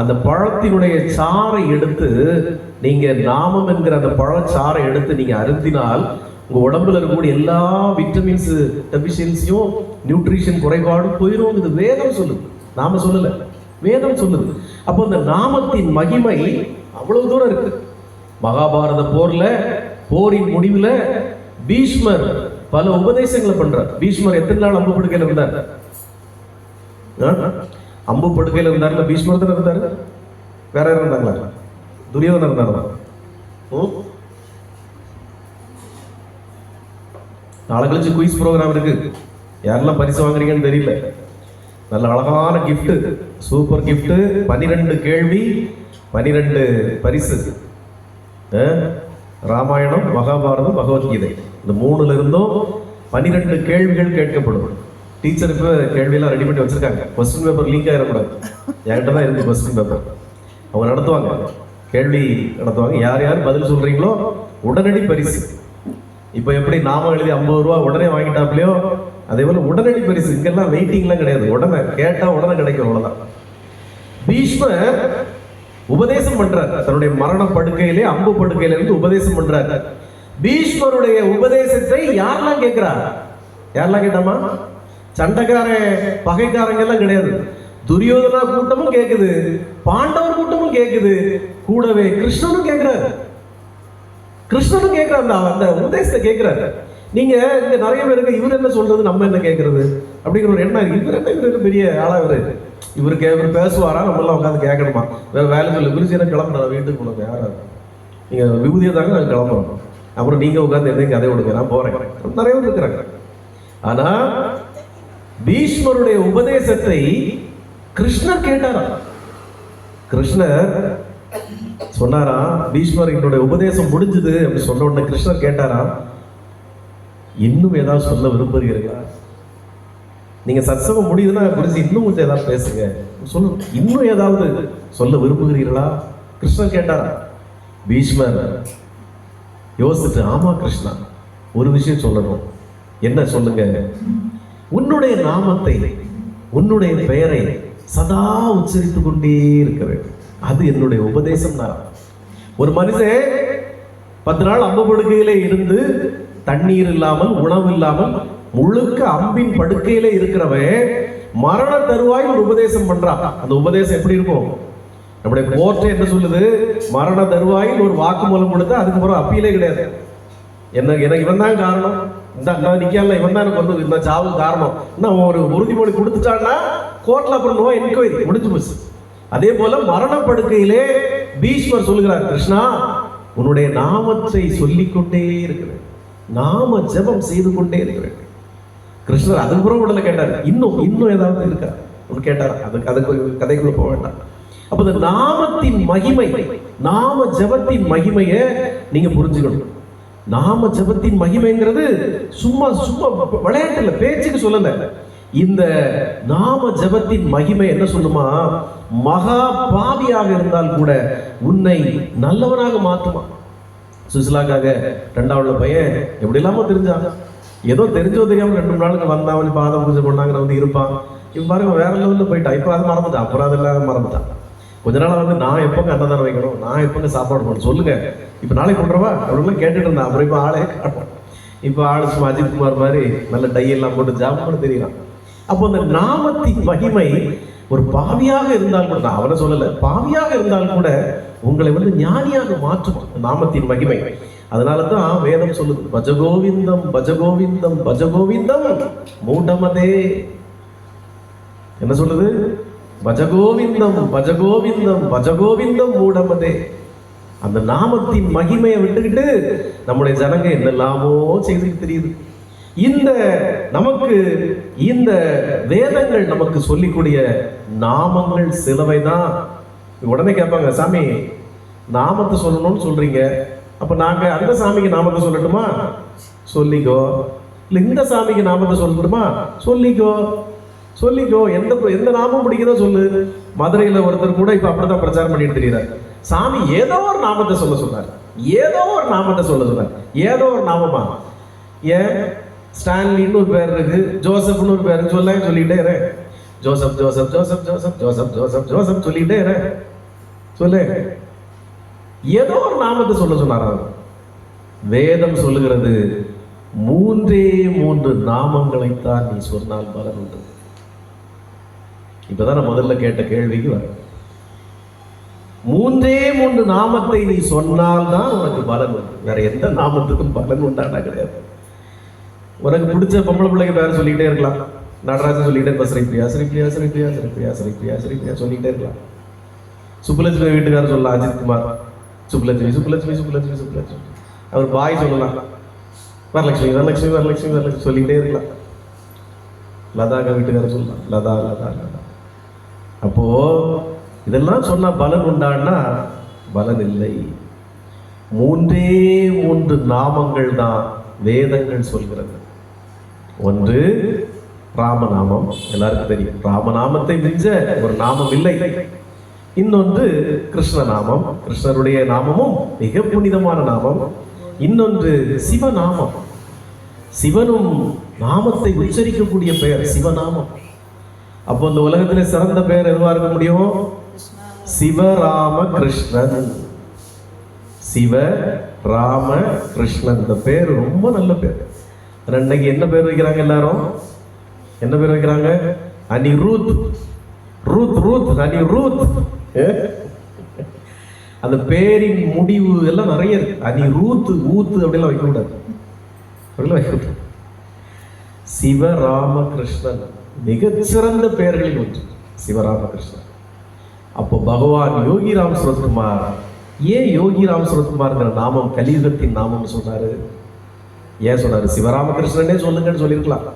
Speaker 1: அந்த பழத்தினுடைய சாறை எடுத்து நீங்க நாமம் என்கிற அந்த பழச்சாறை எடுத்து நீங்க அருந்தினால் உங்க உடம்புல இருக்கக்கூடிய எல்லா விட்டமின்ஸ் டெபிஷியன்சியும் நியூட்ரிஷன் குறைபாடும் போயிடும். இது வேதம் சொல்லுது, நாம சொல்லல, வேதம் சொல்லுது. அப்போ இந்த நாமத்தின் மகிமை அவ்வளவு தூரம் இருக்கு. மகாபாரத போரின் முடிவுல பீஷ்மர் பல உபதேசங்களை பண்றார். பீஷ்மர் எத்தனை நாள் அம்பு படுக்கையில இருந்தார்? அம்பு படுக்கையில இருந்தாருல பீஷ்மர் தான் இருந்தாரு. வேற யாரும் இருந்தாங்களா? துரியோதனன் இருந்தாரா? நாளை கழிச்சு குயிஸ் ப்ரோக்ராம் இருக்கு, யாரெல்லாம் பரிசு வாங்குறீங்கன்னு தெரியல. நல்ல அழகான கிஃப்ட், சூப்பர் கிஃப்ட். 12 கேள்வி 12 பரிசு. ராமாயணம், மகாபாரதம், பகவத்கீதை, இந்த 3ல இருந்தும் 12 கேள்விகள் கேட்கப்படும். டீச்சர் இப்போ கேள்வியெல்லாம் ரெடி பண்ணி வச்சிருக்காங்க. கொஸ்டின் பேப்பர் லீக் ஆகிடக்கூடாது. என்கிட்ட தான் இருக்கு கொஸ்டின் பேப்பர். அவங்க நடத்துவாங்க, கேள்வி நடத்துவாங்க. யார் யார் பதில் சொல்றீங்களோ உடனடி பரிசு. இப்போ எப்படி நாம எழுதி 50 ரூபா உடனே வாங்கிட்டாப்லையோ அதே போல உடனடி பரிசு. இங்கெல்லாம் வெயிட்டிங்லாம் கிடையாது, உடனே கேட்டா உடனே கிடைக்கும், அவ்வளவுதான். பீஷ்மர் உபதேசம் பண்றார். தன்னுடைய மரண படுக்கையிலே அம்பு படுக்கையில இருந்து உபதேசம் பண்றார். பீஷ்மருடைய உபதேசத்தை யாரெல்லாம் கேட்கிறா? யாரெல்லாம் கேட்டாமா? சண்டைக்காரன் பகைக்காரங்க எல்லாம் கிடையாது. துரியோதனா கூட்டமும் கேட்குது, பாண்டவர் கூட்டமும் கேட்குது, கூடவே கிருஷ்ணனும் கேட்கிறாரு. கிருஷ்ணனும் கேட்கிறாரு, அந்த உபதேசத்தை கேட்கிறாரு. நீங்க இங்க நிறைய பேருக்கு இவர் என்ன சொல்றது நம்ம என்ன கேட்கறது அப்படிங்கிற ஒரு எண்ணம் இருக்கு. இவர் பெரிய ஆளா இவர் பேசுவாரா, நம்ம எல்லாம் உட்காந்து கேட்கணுமா? வேற வேலை சொல்லு, குருஜி எனக்கு கிளம்புறேன் வீட்டுக்கு போனது, யாரா நீங்க விபூதியை தாங்க நான் கிளம்புறோம், அப்புறம் நீங்க உட்காந்து எதையும் கதை கொடுங்க, நான் போறேன். நிறைய பேர் இருக்கிறாங்க. ஆனா பீஷ்மருடைய உபதேசத்தை கிருஷ்ணர் கேட்டாரா? கிருஷ்ணர் சொன்னாரா, பீஷ்மர் என்னுடைய உபதேசம் முடிஞ்சது அப்படி சொன்ன உடனே கிருஷ்ணர் கேட்டாரா, இன்னும் ஏதாவது சொல்ல விரும்புகிறீர்களா? நீங்க சத்சங்கம் முடியுதுன்னா குறிச்சு இன்னும் கொஞ்சம் ஏதாவது பேசுங்க, சொல்லு, இன்னும் ஏதாவது சொல்ல விரும்புகிறீர்களா? கிருஷ்ணர் கேட்டாரா? பீஷ்மர் யோசிச்சுட்டு, ஆமா கிருஷ்ணா, ஒரு விஷயம் சொல்லணும். என்ன சொல்லுங்க? உன்னுடைய நாமத்தை, உன்னுடைய பெயரை சதா உச்சரித்து கொண்டே இருக்க வேண்டும், அது என்னுடைய உபதேசம் தான். ஒரு மனுஷன் 10 நாள் அம்பு படுக்கையிலே இருந்து தண்ணீர் இல்லாமல் உணவு இல்லாமல் முழுக்க அம்பின் படுக்கையிலே இருக்கிறவன் மரண தருவாய் ஒரு உபதேசம் பண்றான். அந்த உபதேசம் எப்படி இருக்கும்? நம்முடைய கோர்ட் என்ன சொல்லுது? மரண தருவாயில் ஒரு வாக்குமூலம் கொடுத்தா அதுக்கப்புறம் அப்பீலே கிடையாது. எனக்கு இவன் தான் காரணம், இந்த நிக்கல இவன் தான் எனக்கு வந்து இந்த சாவு காரணம், நான் ஒரு உறுதிமொழி கொடுத்துட்டான்னா கோர்ட்ல அப்புறம் நோ என்கொயரி, முடிஞ்சு போச்சு. அதே போல மரணப்படுக்கையிலே பீஷ்மர் சொல்லுகிறார், கிருஷ்ணா உன்னுடைய நாமத்தை சொல்லிக்கொண்டே இருக்கிறேன், நாம ஜெபம் செய்து கொண்டே இருக்கிறேன். கிருஷ்ணர் அதுக்கு பிறகு உடனே கேட்டார், இன்னும் ஏதாவது இருக்கா கேட்டார். அதுக்கு கதைக்குள்ள போக வேண்டாம். அப்ப இந்த நாமத்தின் மகிமை, நாம ஜபத்தின் மகிமையை நீங்க புரிஞ்சுக்கணும். நாம ஜபத்தின் மகிமைங்கிறது சும்மா விளையாட்டு இல்ல, பேச்சுக்கு சொல்லல. இந்த நாம ஜபத்தின் மகிமை என்ன சொல்லுமா, மகா பாவியாக இருந்தால் கூட உன்னை நல்லவனாக மாற்றுமா. சுசிலாக்காக 2வது பையன் எப்படி இல்லாம தெரிஞ்சாங்க, ஏதோ தெரிஞ்சோ தெரியாம 2 நாளுக்கு வந்தான், பாதம் பூஜை பண்ணாங்க, வந்து இருப்பான். இப்ப பாருங்க வேற லெவல்ல போயிட்டான். இப்ப அதை மறந்துட்டான், அப்புறம் அதெல்லாம் மறந்துட்டான். கொஞ்ச நாள் வந்து நான் எப்பங்க அன்னதானம் வைக்கணும், நான் எப்பங்க சாப்பாடு பண்ணணும் சொல்லுங்க, இப்ப நாளைக்கு பண்றவா அப்படின்னு கேட்டுட்டு இருந்தான். அப்புறம் இப்ப ஆளே காணும். இப்ப ஆளு சும்மா அஜித் குமார் மாதிரி நல்ல டை எல்லாம் போட்டு ஜாப் தெரியலாம். அப்போ அந்த நாமத்தின் மகிமை ஒரு பாவியாக இருந்தால் கூட, நான் அவனை சொல்லல, பாவியாக இருந்தால் கூட உங்களை வந்து ஞானியாக மாற்றும் நாமத்தின் மகிமை. அதனாலதான் வேதம் சொல்லுது, பஜகோவிந்தம் பஜகோவிந்தம் பஜகோவிந்தம் மூடமதே. என்ன சொல்லுது? பஜகோவிந்தம் பஜகோவிந்தம் பஜகோவிந்தம் மூடமதே. அந்த நாமத்தின் மகிமையை விட்டுக்கிட்டு நம்முடைய ஜனங்க என்னெல்லாமோ செய்து தெரியுது. இந்த வேதங்கள் நமக்கு சொல்லிக்கூடிய நாமங்கள் சிலவை தான். உடனே கேட்பாங்க, சாமி நாமத்தை சொல்லணும்னு சொல்றீங்க, அப்ப நாங்க அந்த சாமிக்கு நாமத்தை சொல்லட்டுமா? சொல்லிக்கோ. இல்ல இந்த சாமிக்கு நாமத்தை சொல்லட்டுமா? சொல்லிக்கோ. எந்த நாமம் பிடிக்குதோ சொல்லு. மதுரையில ஒருத்தர் கூட இப்ப அப்படிதான் பிரச்சாரம் பண்ணிட்டு தெரியுறாரு. சாமி ஏதோ ஒரு நாமத்தை சொல்ல சொன்னார், ஏதோ ஒரு நாமமா. ஏன் ஸ்டான்லின்னு ஒரு பேர் இருக்கு, ஜோசப்னு ஒரு பேர் சொல்லிக்கிட்டே இரு. Joseph Joseph Joseph Joseph Joseph Joseph Joseph சொல்லிக்கிட்டே இரு. சொல்லு, ஏதோ ஒரு நாமத்தை சொல்ல சொன்னார். வேதம் சொல்லுகிறது 3 நாமங்களைத்தான் நீ சொன்னால் பலன் உண்டு. இப்பதான் நான் முதல்ல கேட்ட கேள்விக்கு வர, 3 நாமத்தை நீ சொன்னால்தான் உனக்கு பலன் உண்டு. வேற எந்த நாமத்துக்கும் பலன் உண்டானா கிடையாது. உனக்கு பிடிச்ச பொம்பளை பிள்ளைங்க பேர சொல்லிக்கிட்டே இருக்கலாம். நடராஜன் சொல்லிக்கிட்டே இருப்பா, ஸ்ரீபிரியா ஸ்ரீபிரியா ஸ்ரீபிரியா ஸ்ரீபிரியா ஸ்ரீபிரியா ஸ்ரீபிரியா சொல்லிக்கிட்டே இருக்கலாம். சுப்புலட்சுமி வீட்டுக்காரர் சொல்லலாம், அஜித் குமார் சுப்புலட்சுமி சுப்புலட்சுமி சுப்புலட்சுமி சுப்புலட்சுமி. அவர் பாய் சொல்லலாம், வரலட்சுமி வரலட்சுமி வரலட்சுமி வரலட்சுமி சொல்லிக்கிட்டே இருக்கலாம். லதாக்கா வீட்டுக்காரர் சொல்லலாம், லதா லதா லதா. அப்போ இதெல்லாம் சொன்னா பலன் உண்டான்னா பலன் இல்லை. 3 நாமங்கள் தான் வேதங்கள் சொல்கிறது. ஒன்று ராமநாமம், எல்லாருக்கும் தெரியும். ராமநாமத்தை மிஞ்ச ஒரு நாமம் இல்லை. இன்னொன்று கிருஷ்ணநாமம், கிருஷ்ணருடைய நாமமும் மிக புனிதமான நாமம். இன்னொன்று சிவநாமம், சிவனும் நாமத்தை உச்சரிக்கக்கூடிய பெயர் சிவநாமம். அப்போ இந்த உலகத்திலே சிறந்த பெயர் எதுவா இருக்க முடியும்? சிவராம கிருஷ்ணன். சிவராம கிருஷ்ணன், இந்த பேர் ரொம்ப நல்ல பேர். இன்னைக்கு என்ன பேர் வைக்கிறாங்க எல்லாரும்? என்ன பேர் வைக்கிறாங்க? Anirudh, Ruth Ruth Anirudh. அந்த பேரின் முடிவு எல்லாம் நிறைய இருக்கு. அனிருத் ஊத்து அப்படிலாம் வைக்க கூடாது, அப்படிலாம் வைக்க கூடாது. சிவராமகிருஷ்ணன் மிகச்சிறந்த பெயர்களில் ஒன்று சிவராமகிருஷ்ணன். அப்போ பகவான் யோகிராம் சுரத்குமார், ஏன் யோகிராம் சுரத்குமார்ங்கிற நாமம் கலியுகத்தின் நாமம் சொன்னாரு? ஏன் சொன்னாரு? சிவராமகிருஷ்ணனே சொல்லுங்கன்னு சொல்லியிருக்கலாம்,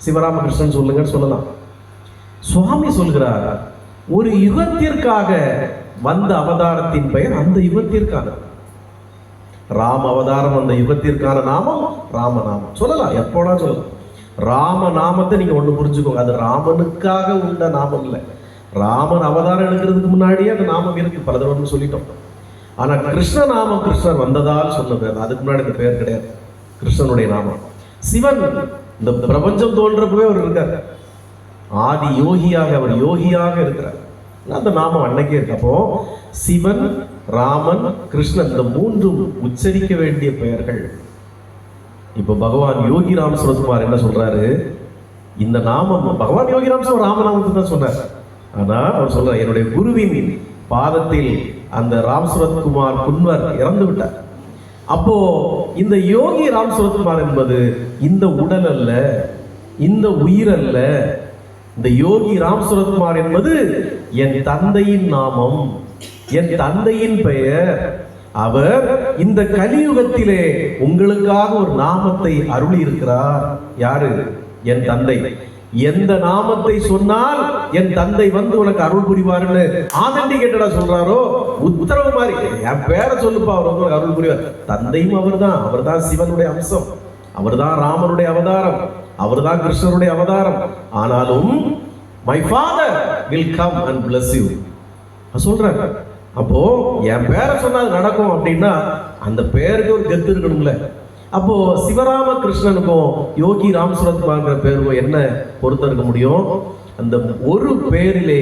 Speaker 1: சிவராமகிருஷ்ணன் சொல்லுங்கன்னு சொல்லலாம். சுவாமி சொல்கிறார், ஒரு யுகத்திற்காக வந்த அவதாரத்தின் பெயர் அந்த யுகத்திற்கான ராம அவதாரம். அந்த யுகத்திற்கான நாமம் ராமநாமம் சொல்லலாம், எப்போனா சொல்லலாம். ராமநாமத்தை நீங்க ஒண்ணு புரிஞ்சுக்கோங்க, அது ராமனுக்காக உண்ட நாமம் இல்லை. ராமன் அவதாரம் எடுக்கிறதுக்கு முன்னாடியே அந்த நாமம் இருக்கு, பல தடவை சொல்லிட்டோம். ஆனா கிருஷ்ண நாமம் கிருஷ்ணர் வந்ததால் சொன்னது, அதுக்கு முன்னாடி இந்த பெயர் கிடையாது. கிருஷ்ணனுடைய நாமம். சிவன் இந்த பிரபஞ்சம் தோன்றப்பவே அவர் இருக்கார், ஆதி யோகியாக, அவர் யோகியாக இருக்கிறார். அந்த நாமம் அன்னைக்கே இருக்கு. அப்போ சிவன், ராமன், கிருஷ்ணன், இந்த 3 உச்சரிக்க வேண்டிய பெயர்கள். இப்ப பகவான் யோகிராம் சுரத்குமார் என்ன சொல்றாரு? இந்த நாமம் பகவான் யோகிராம் சுர ராமநாமத்தை தான் சொன்னார். ஆனா அவர் சொல்றார், என்னுடைய குருவின் பாதத்தில் அந்த ராம் சுரத்குமார் குன்வர் இறந்து விட்டார். அப்போ இந்த யோகி ராம் சுரத்குமார் என்பது இந்த உடல் அல்ல, இந்த உயிர் அல்ல. இந்த யோகி ராம் சுரத்குமார் என்பது என் தந்தையின் நாமம், என் தந்தையின் பெயர். அவர் இந்த கலியுகத்திலே உங்களுக்காக ஒரு நாமத்தை அருளி இருக்கிறார். யாரு? என் தந்தை. எந்த நாமத்தை சொன்னால் என் தந்தை வந்து உனக்கு அருள் புரிவார்னு ஆதென்டிகேட்டடா சொல்றாரோ, உத்தரவு மாதிரி என் பேரை சொல்லுப்பா, அவர் வந்து அருள் புரிவார். தந்தையும் அவர்தான். அவர்தான் சிவனுடைய அம்சம், அவர்தான் ராமனுடைய அவதாரம், அவர்தான் கிருஷ்ணருடைய அவதாரம். ஆனாலும் my father will come and bless you சொல்றாரு. அப்போ என் பேரை சொன்னா நடக்கும் அப்படின்னா அந்த பேருக்கு ஒரு கெத்து இருக்கணும்ல. அப்போ சிவராம கிருஷ்ணனுக்கும் யோகி ராம் சுரத்குமார்ங்கிற பேருக்கும் என்ன பொருத்தம் இருக்க முடியும்? அந்த ஒரு பேரிலே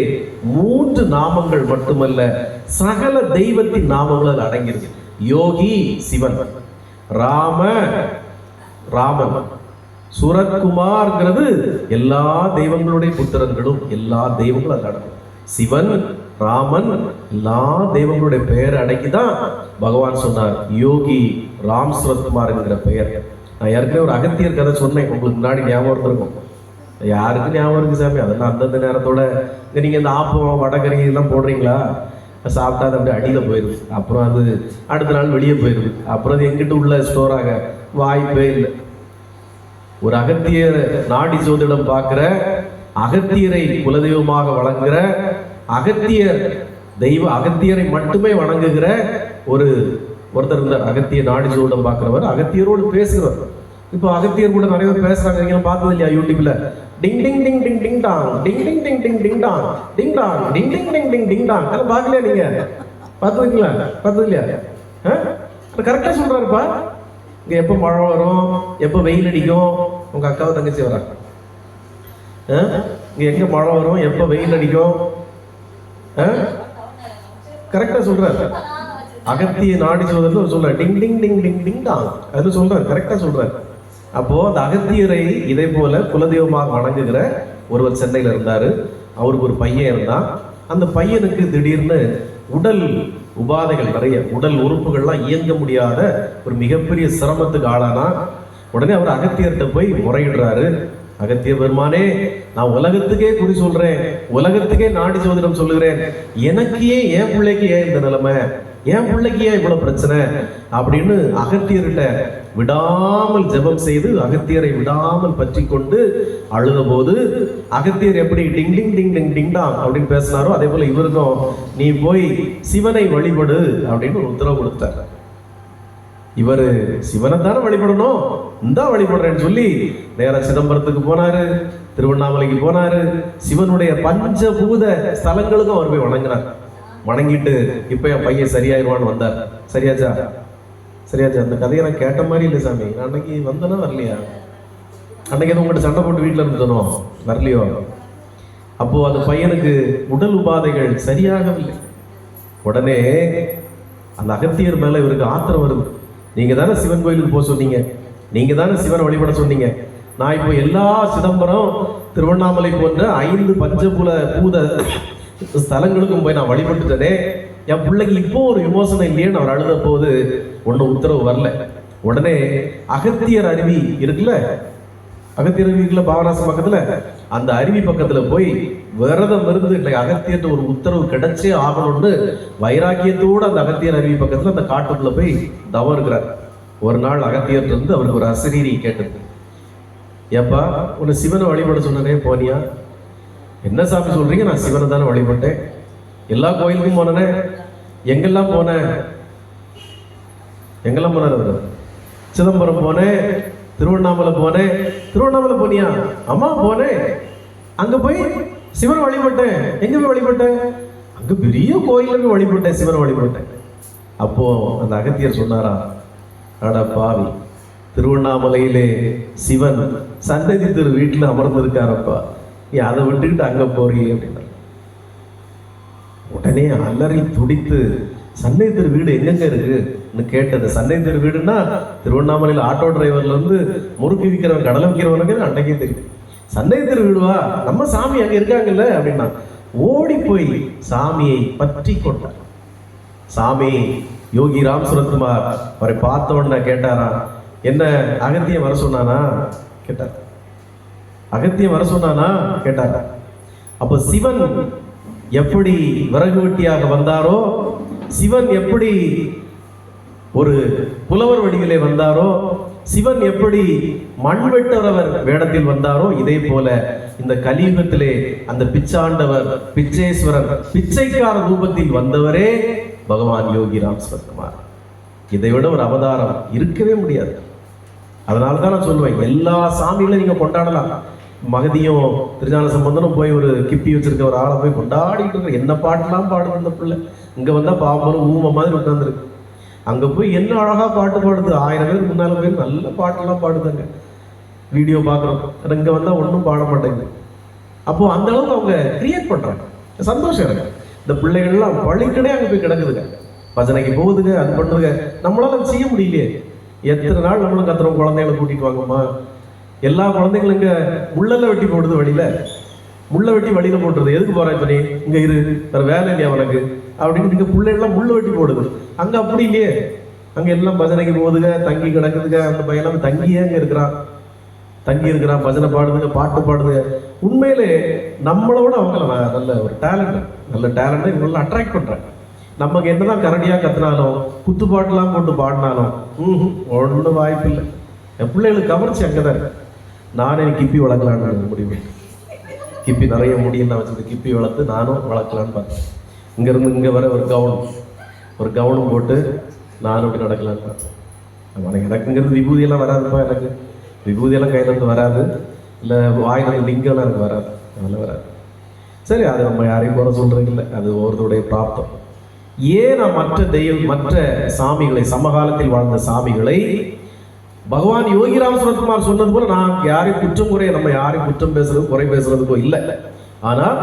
Speaker 1: 3 நாமங்கள் மட்டுமல்ல, சகல தெய்வத்தின் நாமங்கள் அடங்கியிருக்கு. யோகி சிவன், ராமன், சுரத்குமார்ங்கிறது எல்லா தெய்வங்களுடைய புத்திரர்களும், எல்லா தெய்வங்களும் அது அடங்கும். சிவன், ராமன், எல்லா தெய்வங்களுடைய பெயரை அடக்கிதான் பகவான் சொன்னார் யோகி ராம் சுரத்குமார் என்கிற பெயர். நான் ஏற்கனவே ஒரு அகத்தியர் கதை சொன்னேன், உங்களுக்கு முன்னாடி ஞாபகம் இருக்கும். யாருக்கு ஞாபகம் இருக்கு சாமி? அதெல்லாம் அந்தந்த நேரத்தோட நீங்க இந்த ஆப்பம் வடகறி எல்லாம் போடுறீங்களா, சாப்பிட்டா அது அப்படியே அடியில் போயிடுது, அப்புறம் அது அடுத்த நாள் வெளியே போயிடுது, அப்புறம் அது எங்கிட்ட உள்ள ஸ்டோர் ஆக வாய்ப்பே இல்லை. ஒரு அகத்தியர் நாடி ஜோதிடம் பார்க்கிற, அகத்தியரை குலதெய்வமாக வழங்குகிற, அகத்தியரை மட்டுமே வணங்குகிற ஒருத்தர் இருந்தார். அகத்திய நாடி ஜோதிடம் பார்க்கிறவர், அகத்தியரோடு பேசுகிறவர். இப்போ அகத்தியர் கூட நிறைய பேர் பேசுறாங்க, நீங்க பார்த்தது இல்லையா யூடியூப்ல? டிங் டிங் டிங் டிங் டிங் டாங், டிங் டிங் டிங் டிங் டிங் டாங், டிங் டாங், டிங் டிங் டிங் டிங் டிங் டாங். அதெல்லாம் பார்க்கலையா நீங்க? பார்த்துருக்கீங்களா? பார்த்தது இல்லையா? கரெக்டா சொல்றாருப்பா. இங்க எப்போ மழை வரும், எப்போ வெயில் அடிக்கும், உங்க அக்காவை தங்கச்சி வராங்க. இங்க எங்க மழை வரும், எப்போ வெயில் அடிக்கும், கரெக்டா சொல்றாரு. அகத்திய நாடி ஜோதிடத்துல சொல்றாரு டிங் டிங் டிங் டிங் டிங் டாங், அது சொல்றாரு, கரெக்டா சொல்றாரு. அப்போ அந்த அகத்தியரை இதே போல குலதெய்வமாக வணங்குகிற ஒருவர் சென்னையில இருந்தாரு. அவருக்கு ஒரு பையன் இருந்தான். அந்த பையனுக்கு திடீர்னு உடல் உபாதைகள், நிறைய உடல் உறுப்புகள்லாம் இயங்க முடியாத ஒரு மிகப்பெரிய சிரமத்துக்கு ஆளானா. உடனே அவர் அகத்தியர்கிட்ட போய் முறையிடுறாரு. அகத்திய பெருமானே, நான் உலகத்துக்கே குறி சொல்றேன், உலகத்துக்கே நாடி ஜோதிடம் சொல்லுகிறேன், எனக்கு ஏன், என் பிள்ளைக்கு ஏன் இந்த நிலைமை, என் பிள்ளைக்கு ஏன் இவ்வளவு பிரச்சனை அப்படின்னு அகத்தியர்கிட்ட விடாமல் ஜெபம் செய்து அகத்தியரை விடாமல் பற்றி கொண்டு அழுத போது, அகத்தியர் எப்படி டிங் டிங் டிங் டிங் டிங்டாங் அப்படின்னு பேசினாரோ அதே போல இவருக்கும் நீ போய் சிவனை வழிபடு அப்படின்னு ஒரு உத்தரவு கொடுத்தார். இவர் சிவனை தானே வழிபடணும், இந்த வழிபடுறேன்னு சொல்லி நேர சிதம்பரத்துக்கு போனாரு, திருவண்ணாமலைக்கு போனாரு. சிவனுடைய பஞ்சபூத ஸ்தலங்களுக்கும் அவர் போய் வணங்கினார். வணங்கிட்டு இப்ப என் பையன் சரியாயிருவான்னு வந்தார். சரியாச்சா? அந்த கதையை நான் கேட்ட மாதிரி இல்லை சாமி. அன்னைக்கு வந்தனா வரலையா? அன்னைக்கு எதுவும் உங்கள்கிட்ட சண்டை போட்டு வீட்டில் இருந்துட்டனோ, வரலையோ? அப்போ அந்த பையனுக்கு உடல் உபாதைகள் சரியாகவில்லை. உடனே அந்த அகத்தியர் மேல இவருக்கு ஆத்திரம் வருது. நீங்க தானே சிவன் கோயிலுக்கு போக சொன்னீங்க, நீங்க தானே சிவனை வழிபட சொன்னீங்க. நான் இப்போ எல்லா சிதம்பரம், திருவண்ணாமலை போன்ற 5 பஞ்சபூத ஸ்தலங்களுக்கும் போய் நான் வழிபட்டுட்டேனே, என் பிள்ளைக்கு இப்போ ஒரு விமோசனம் இல்லையேன்னு அவர் அழுத போது ஒன்றும் உத்தரவு வரல. உடனே அகத்தியர் அருவி இருக்குல்ல, அகத்தியர் அருவி இருக்குல்ல பாபநாசம் பக்கத்துல, அந்த அருவி பக்கத்துல போய் விரதம் இருந்து இன்னைக்கு அகத்தியர்கிட்ட ஒரு உத்தரவு கிடைச்சே ஆகணும்னு வைராக்கியத்தோடு அந்த அகத்தியர் அருவி பக்கத்துல அந்த காட்டுக்குள்ள போய் தவம் இருக்கிறார். ஒரு நாள் அகத்தியர் இருந்து அவருக்கு ஒரு அசரீரி கேட்டது. ஏப்பா, உன்னை சிவனை வழிபட சொன்னனே போனியா? என்ன சாமி சொல்றீங்க? நான் சிவனை தானே வழிபட்டேன், எல்லா கோயிலுக்கும் போனேன். எங்கெல்லாம் போனேன்? சிதம்பரம் போனேன், திருவண்ணாமலை போனேன். திருவண்ணாமலை போனியா? அம்மா போனேன், அங்க போய் சிவனை வழிபட்டேன். எங்க போய் வழிபட்டேன்? அங்க பெரிய கோயில போய் வழிபட்டேன், சிவனை வழிபட்டேன். அப்போ அந்த அகத்தியர் சொன்னாரா, அட பாவி, திருவண்ணாமலையிலே சிவன் சன்னதி திரு வீட்டுல அமர்ந்து இருக்காரப்பா, நீ அதை விட்டுக்கிட்டு அங்க போறீங்க அப்படின்னா. உடனே அலறி துடித்து சன்னதி திரு வீடு எங்கெங்க இருக்குன்னு கேட்டது. சன்னதி திரு வீடுன்னா திருவண்ணாமலையில் ஆட்டோ டிரைவர்ல இருந்து முறுக்கு விற்கிறவன், கடலை விற்கிறவனுக்கு அன்றைக்கே தெரியும். சன்னதி திரு வீடுவா, நம்ம சாமி அங்க இருக்காங்கல்ல அப்படின்னா. ஓடி போய் சாமியை பற்றி கொண்டார். சாமி யோகி ராம் சுரத்குமார் அவரை பார்த்த உடனே கேட்டாரா, என்ன அகத்தியம் வர சொன்னானா கேட்டார். அகத்தியம் வர சொன்னானா கேட்டார். அப்ப சிவன் எப்படி விறகு வெட்டியாக வந்தாரோ, சிவன் எப்படி ஒரு புலவர் வடிவிலே வந்தாரோ, சிவன் எப்படி மண்வெட்டவர் வேடத்தில் வந்தாரோ இதே போல இந்த கலியுகத்திலே அந்த பிச்சாண்டவர், பிச்சேஸ்வரன், பிச்சைக்கார ரூபத்தில் வந்தவரே பகவான் யோகிராம் சரத்குமார். இதை விட ஒரு அவதாரம் இருக்கவே முடியாது. அதனால தான் நான் சொல்லுவேன், எல்லா சாமிகளையும் நீங்க கொண்டாடலாம். மகதியும் திருஞான சம்பந்தனும் போய் ஒரு கிப்பி வச்சிருக்க ஒரு ஆளை போய் கொண்டாடிட்டு இருக்க, என்ன பாட்டுலாம் பாடுது அந்த பிள்ளை. இங்க வந்தா பாம்பரும் ஊமை மாதிரி உட்காந்துருக்கு. அங்க போய் என்ன அழகா பாட்டு பாடுது. 1000 பேர் முன்னால பேர் நல்ல பாட்டெல்லாம் பாடுதாங்க. வீடியோ பார்க்குறோம். இங்க வந்தா ஒன்றும் பாட மாட்டேங்குது. அப்போ அந்த அளவுக்கு அவங்க கிரியேட் பண்றாங்க. சந்தோஷம் இருக்கு. இந்த பிள்ளைகள்லாம் பழிக்கடே அங்கே போய் கிடக்குதுங்க, பஜனைக்கு போகுதுங்க, அது பண்ணுதுங்க. நம்மளால செய்ய முடியலையே. எத்தனை நாள் நம்மளும் கத்துறோம், குழந்தைகளை கூட்டிட்டு வாங்கம்மா. எல்லா குழந்தைங்களும் இங்க முள்ளெல்லாம் வெட்டி போடுது வழியில. முள்ளை வெட்டி வழியில போட்டுறது. எதுக்கு போற இப்ப நீ இங்க இரு, வேற வேலை இல்லையா உனக்கு அப்படின்னு இங்க பிள்ளைகள்லாம் முள்ளை வெட்டி போடுது. அங்க அப்படி இல்லையே. அங்க எல்லாம் பஜனைக்கு போகுதுங்க, தங்கி கிடக்குதுங்க. அந்த பையன் தங்கியே அங்க இருக்கிறான், தங்கி இருக்கிறான், பஜனை பாடுதுங்க, பாட்டு பாடுதுங்க. உண்மையிலே நம்மளோட அவங்க நல்ல ஒரு டேலண்ட், நல்ல டேலண்ட் இவங்க அட்ராக்ட் பண்றாங்க. நமக்கு என்னதான் கரடியா கத்துனாலும் குத்துப்பாட்டுலாம் போட்டு பாடினாலும் ஒன்றும் வாய்ப்பு இல்லை. என் பிள்ளைகளுக்கு கவர்ச்சி அங்கதான். நானே கிப்பி வளர்க்கலான்னு முடிவு. கிப்பி நிறைய முடியெல்லாம் வச்சுட்டு கிப்பி வளர்த்து நானும் வளர்க்கலான்னு பார்த்தேன். இங்கேருந்து இங்கே வர ஒரு கவுனம் போட்டு நானும் இப்படி நடக்கலான்னு பார்த்தேன். எனக்கு இங்கேருந்து விபூதியெல்லாம் வராதுப்பா. எனக்கு விபூதியெல்லாம் கையிலேருந்து வராது, இல்லை வாயிலிருந்து லிங்கம்லாம் எனக்கு வராது, அதெல்லாம் வராது. சரி, அது நம்ம யாரையும் குறை சொல்கிறது இல்லை, அது ஒருவருடைய பிராப்தம். ஏன் நான் மற்ற சாமிகளை, சமகாலத்தில் வாழ்ந்த சாமிகளை பகவான் யோகிராம் சரத்குமார் சொன்னது போல நான் யாரையும் குற்றம் குறைய, நம்ம யாரையும் குற்றம் பேசுறது குறை பேசுறதுக்கோ இல்லை. ஆனால்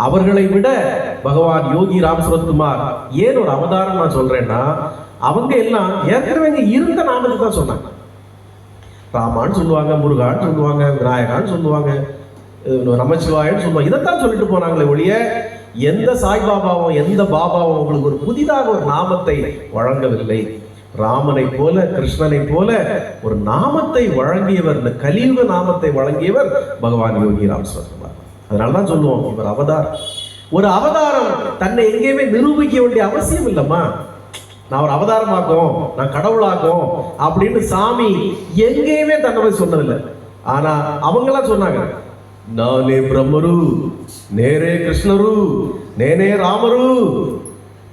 Speaker 1: அவர்களை விட பகவான் யோகிராம் சரத்குமார் ஏன் ஒரு அவதாரம் நான் சொல்றேன்னா, அவங்க எல்லாம் ஏற்கனவே இருந்த நாமத்தை தான் சொன்னாங்க. ராமான்னு சொல்லுவாங்க, முருகான்னு சொல்லுவாங்க, விநாயகான்னு சொல்லுவாங்க, நமச்சிவாயன்னு சொல்லுவாங்க. இதைத்தான் சொல்லிட்டு போனாங்களே ஒழிய எந்த சாய்பாபாவும் எந்த பாபாவும் உங்களுக்கு ஒரு புதிதாக ஒரு நாமத்தை வழங்கவில்லை. ராமனை போல, கிருஷ்ணனை போல ஒரு நாமத்தை வழங்கியவர், இந்த கலியுக நாமத்தை வழங்கியவர் பகவான் யோகிராம் சரத்குமார். அதனாலதான் சொல்லுவோம், இவர் அவதாரம். ஒரு அவதாரம் தன்னை எங்கேயுமே நிரூபிக்க வேண்டிய அவசியம் இல்லம்மா. நான் ஒரு அவதாரமாக்கும், நான் கடவுளாக்கும் அப்படின்னு சாமி எங்கேயுமே தன்னை போய் சொன்னதில்லை. ஆனா அவங்கெல்லாம் சொன்னாங்க, நானே பிரம்மரு, நேரே கிருஷ்ணரு, நேனே ராமரு.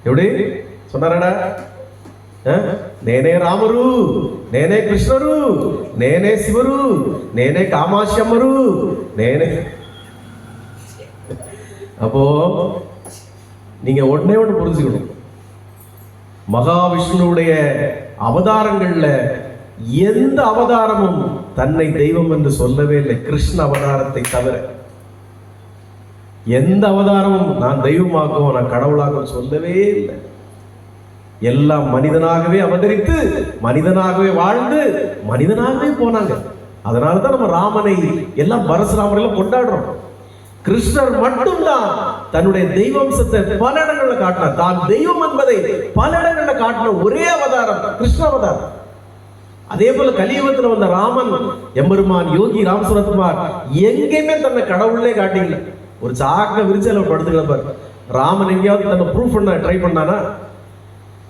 Speaker 1: எப்படி சொன்னாரடா? నేనే రామరు, నేనే కృష్ణరు, నేనే శివరు, నేనే కామాక్షమ్మరు, నేనే. அப்போ நீங்க ஒன்னே ஒன்று புரிஞ்சுக்கணும், மகாவிஷ்ணுடைய அவதாரங்கள்ல எந்த அவதாரமும் தன்னை தெய்வம் என்று சொல்லவே இல்லை, கிருஷ்ண அவதாரத்தை தவிர. எந்த அவதாரமும் நான் தெய்வமாகவும் நான் கடவுளாகவும் சொல்லவே இல்லை. எல்லாம் மனிதனாகவே அவதரித்து, மனிதனாகவே வாழ்ந்து, மனிதனாகவே போனாங்க. அதனாலதான் நம்ம ராமனை எல்லாம் பரசுராமரெல்லாம் கொண்டாடுறோம். கிருஷ்ணர் மட்டும்தான் தன்னுடைய தெய்வம்சத்தை பல இடங்கள்ல காட்டினார். தான் தெய்வம் என்பதை பல இடங்கள்ல காட்டின ஒரே அவதாரம் கிருஷ்ண அவதாரம். அதே போல கலியுகத்துல வந்த ராமன், எம்பெருமான் யோகி ராம் சரத்குமார் எங்கேயுமே தன்னை கடவுளே காட்டிக்கல. ஒரு சாக்க விரிச்சல படுத்துக்கிற ராமன் எங்கேயாவது தன்னை ப்ரூஃப் பண்ண ட்ரை பண்ணானா?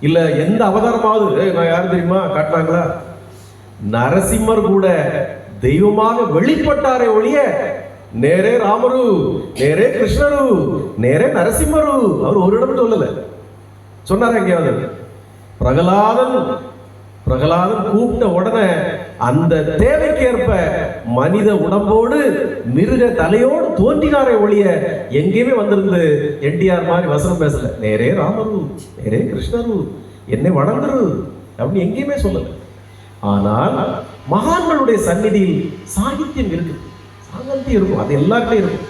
Speaker 1: இல்ல எந்த அவதாரமாவது நான் யாரு தெரியுமா காட்டினாங்களா? நரசிம்மர் கூட தெய்வமாக வெளிப்பட்டாரே ஒழிய நேரே ராமரு, நேரே கிருஷ்ணரு, நேரே நரசிம்மரு அவர் ஒரு இடம் சொல்லல. சொன்னார எங்கேயாவது? பிரகலாதன் கூப்பிட்ட உடனே அந்த தேவைக்கேற்ப மனித உடம்போடு மிருக தலையோடு தோன்றினாரே ஒழிய எங்கேயுமே வந்திருந்து என்டிஆர் மாதிரி வசனம் பேசல. நேரே ராமரு, நேரே கிருஷ்ணரு, என்னை வணங்குரு அப்படின்னு எங்கேயுமே சொல்லல. ஆனால் மகான்களுடைய சந்நிதியில் சாகித்யம் இருக்கு, சாங்கத்தியம் இருக்கும், அது எல்லாருமே இருக்கும்.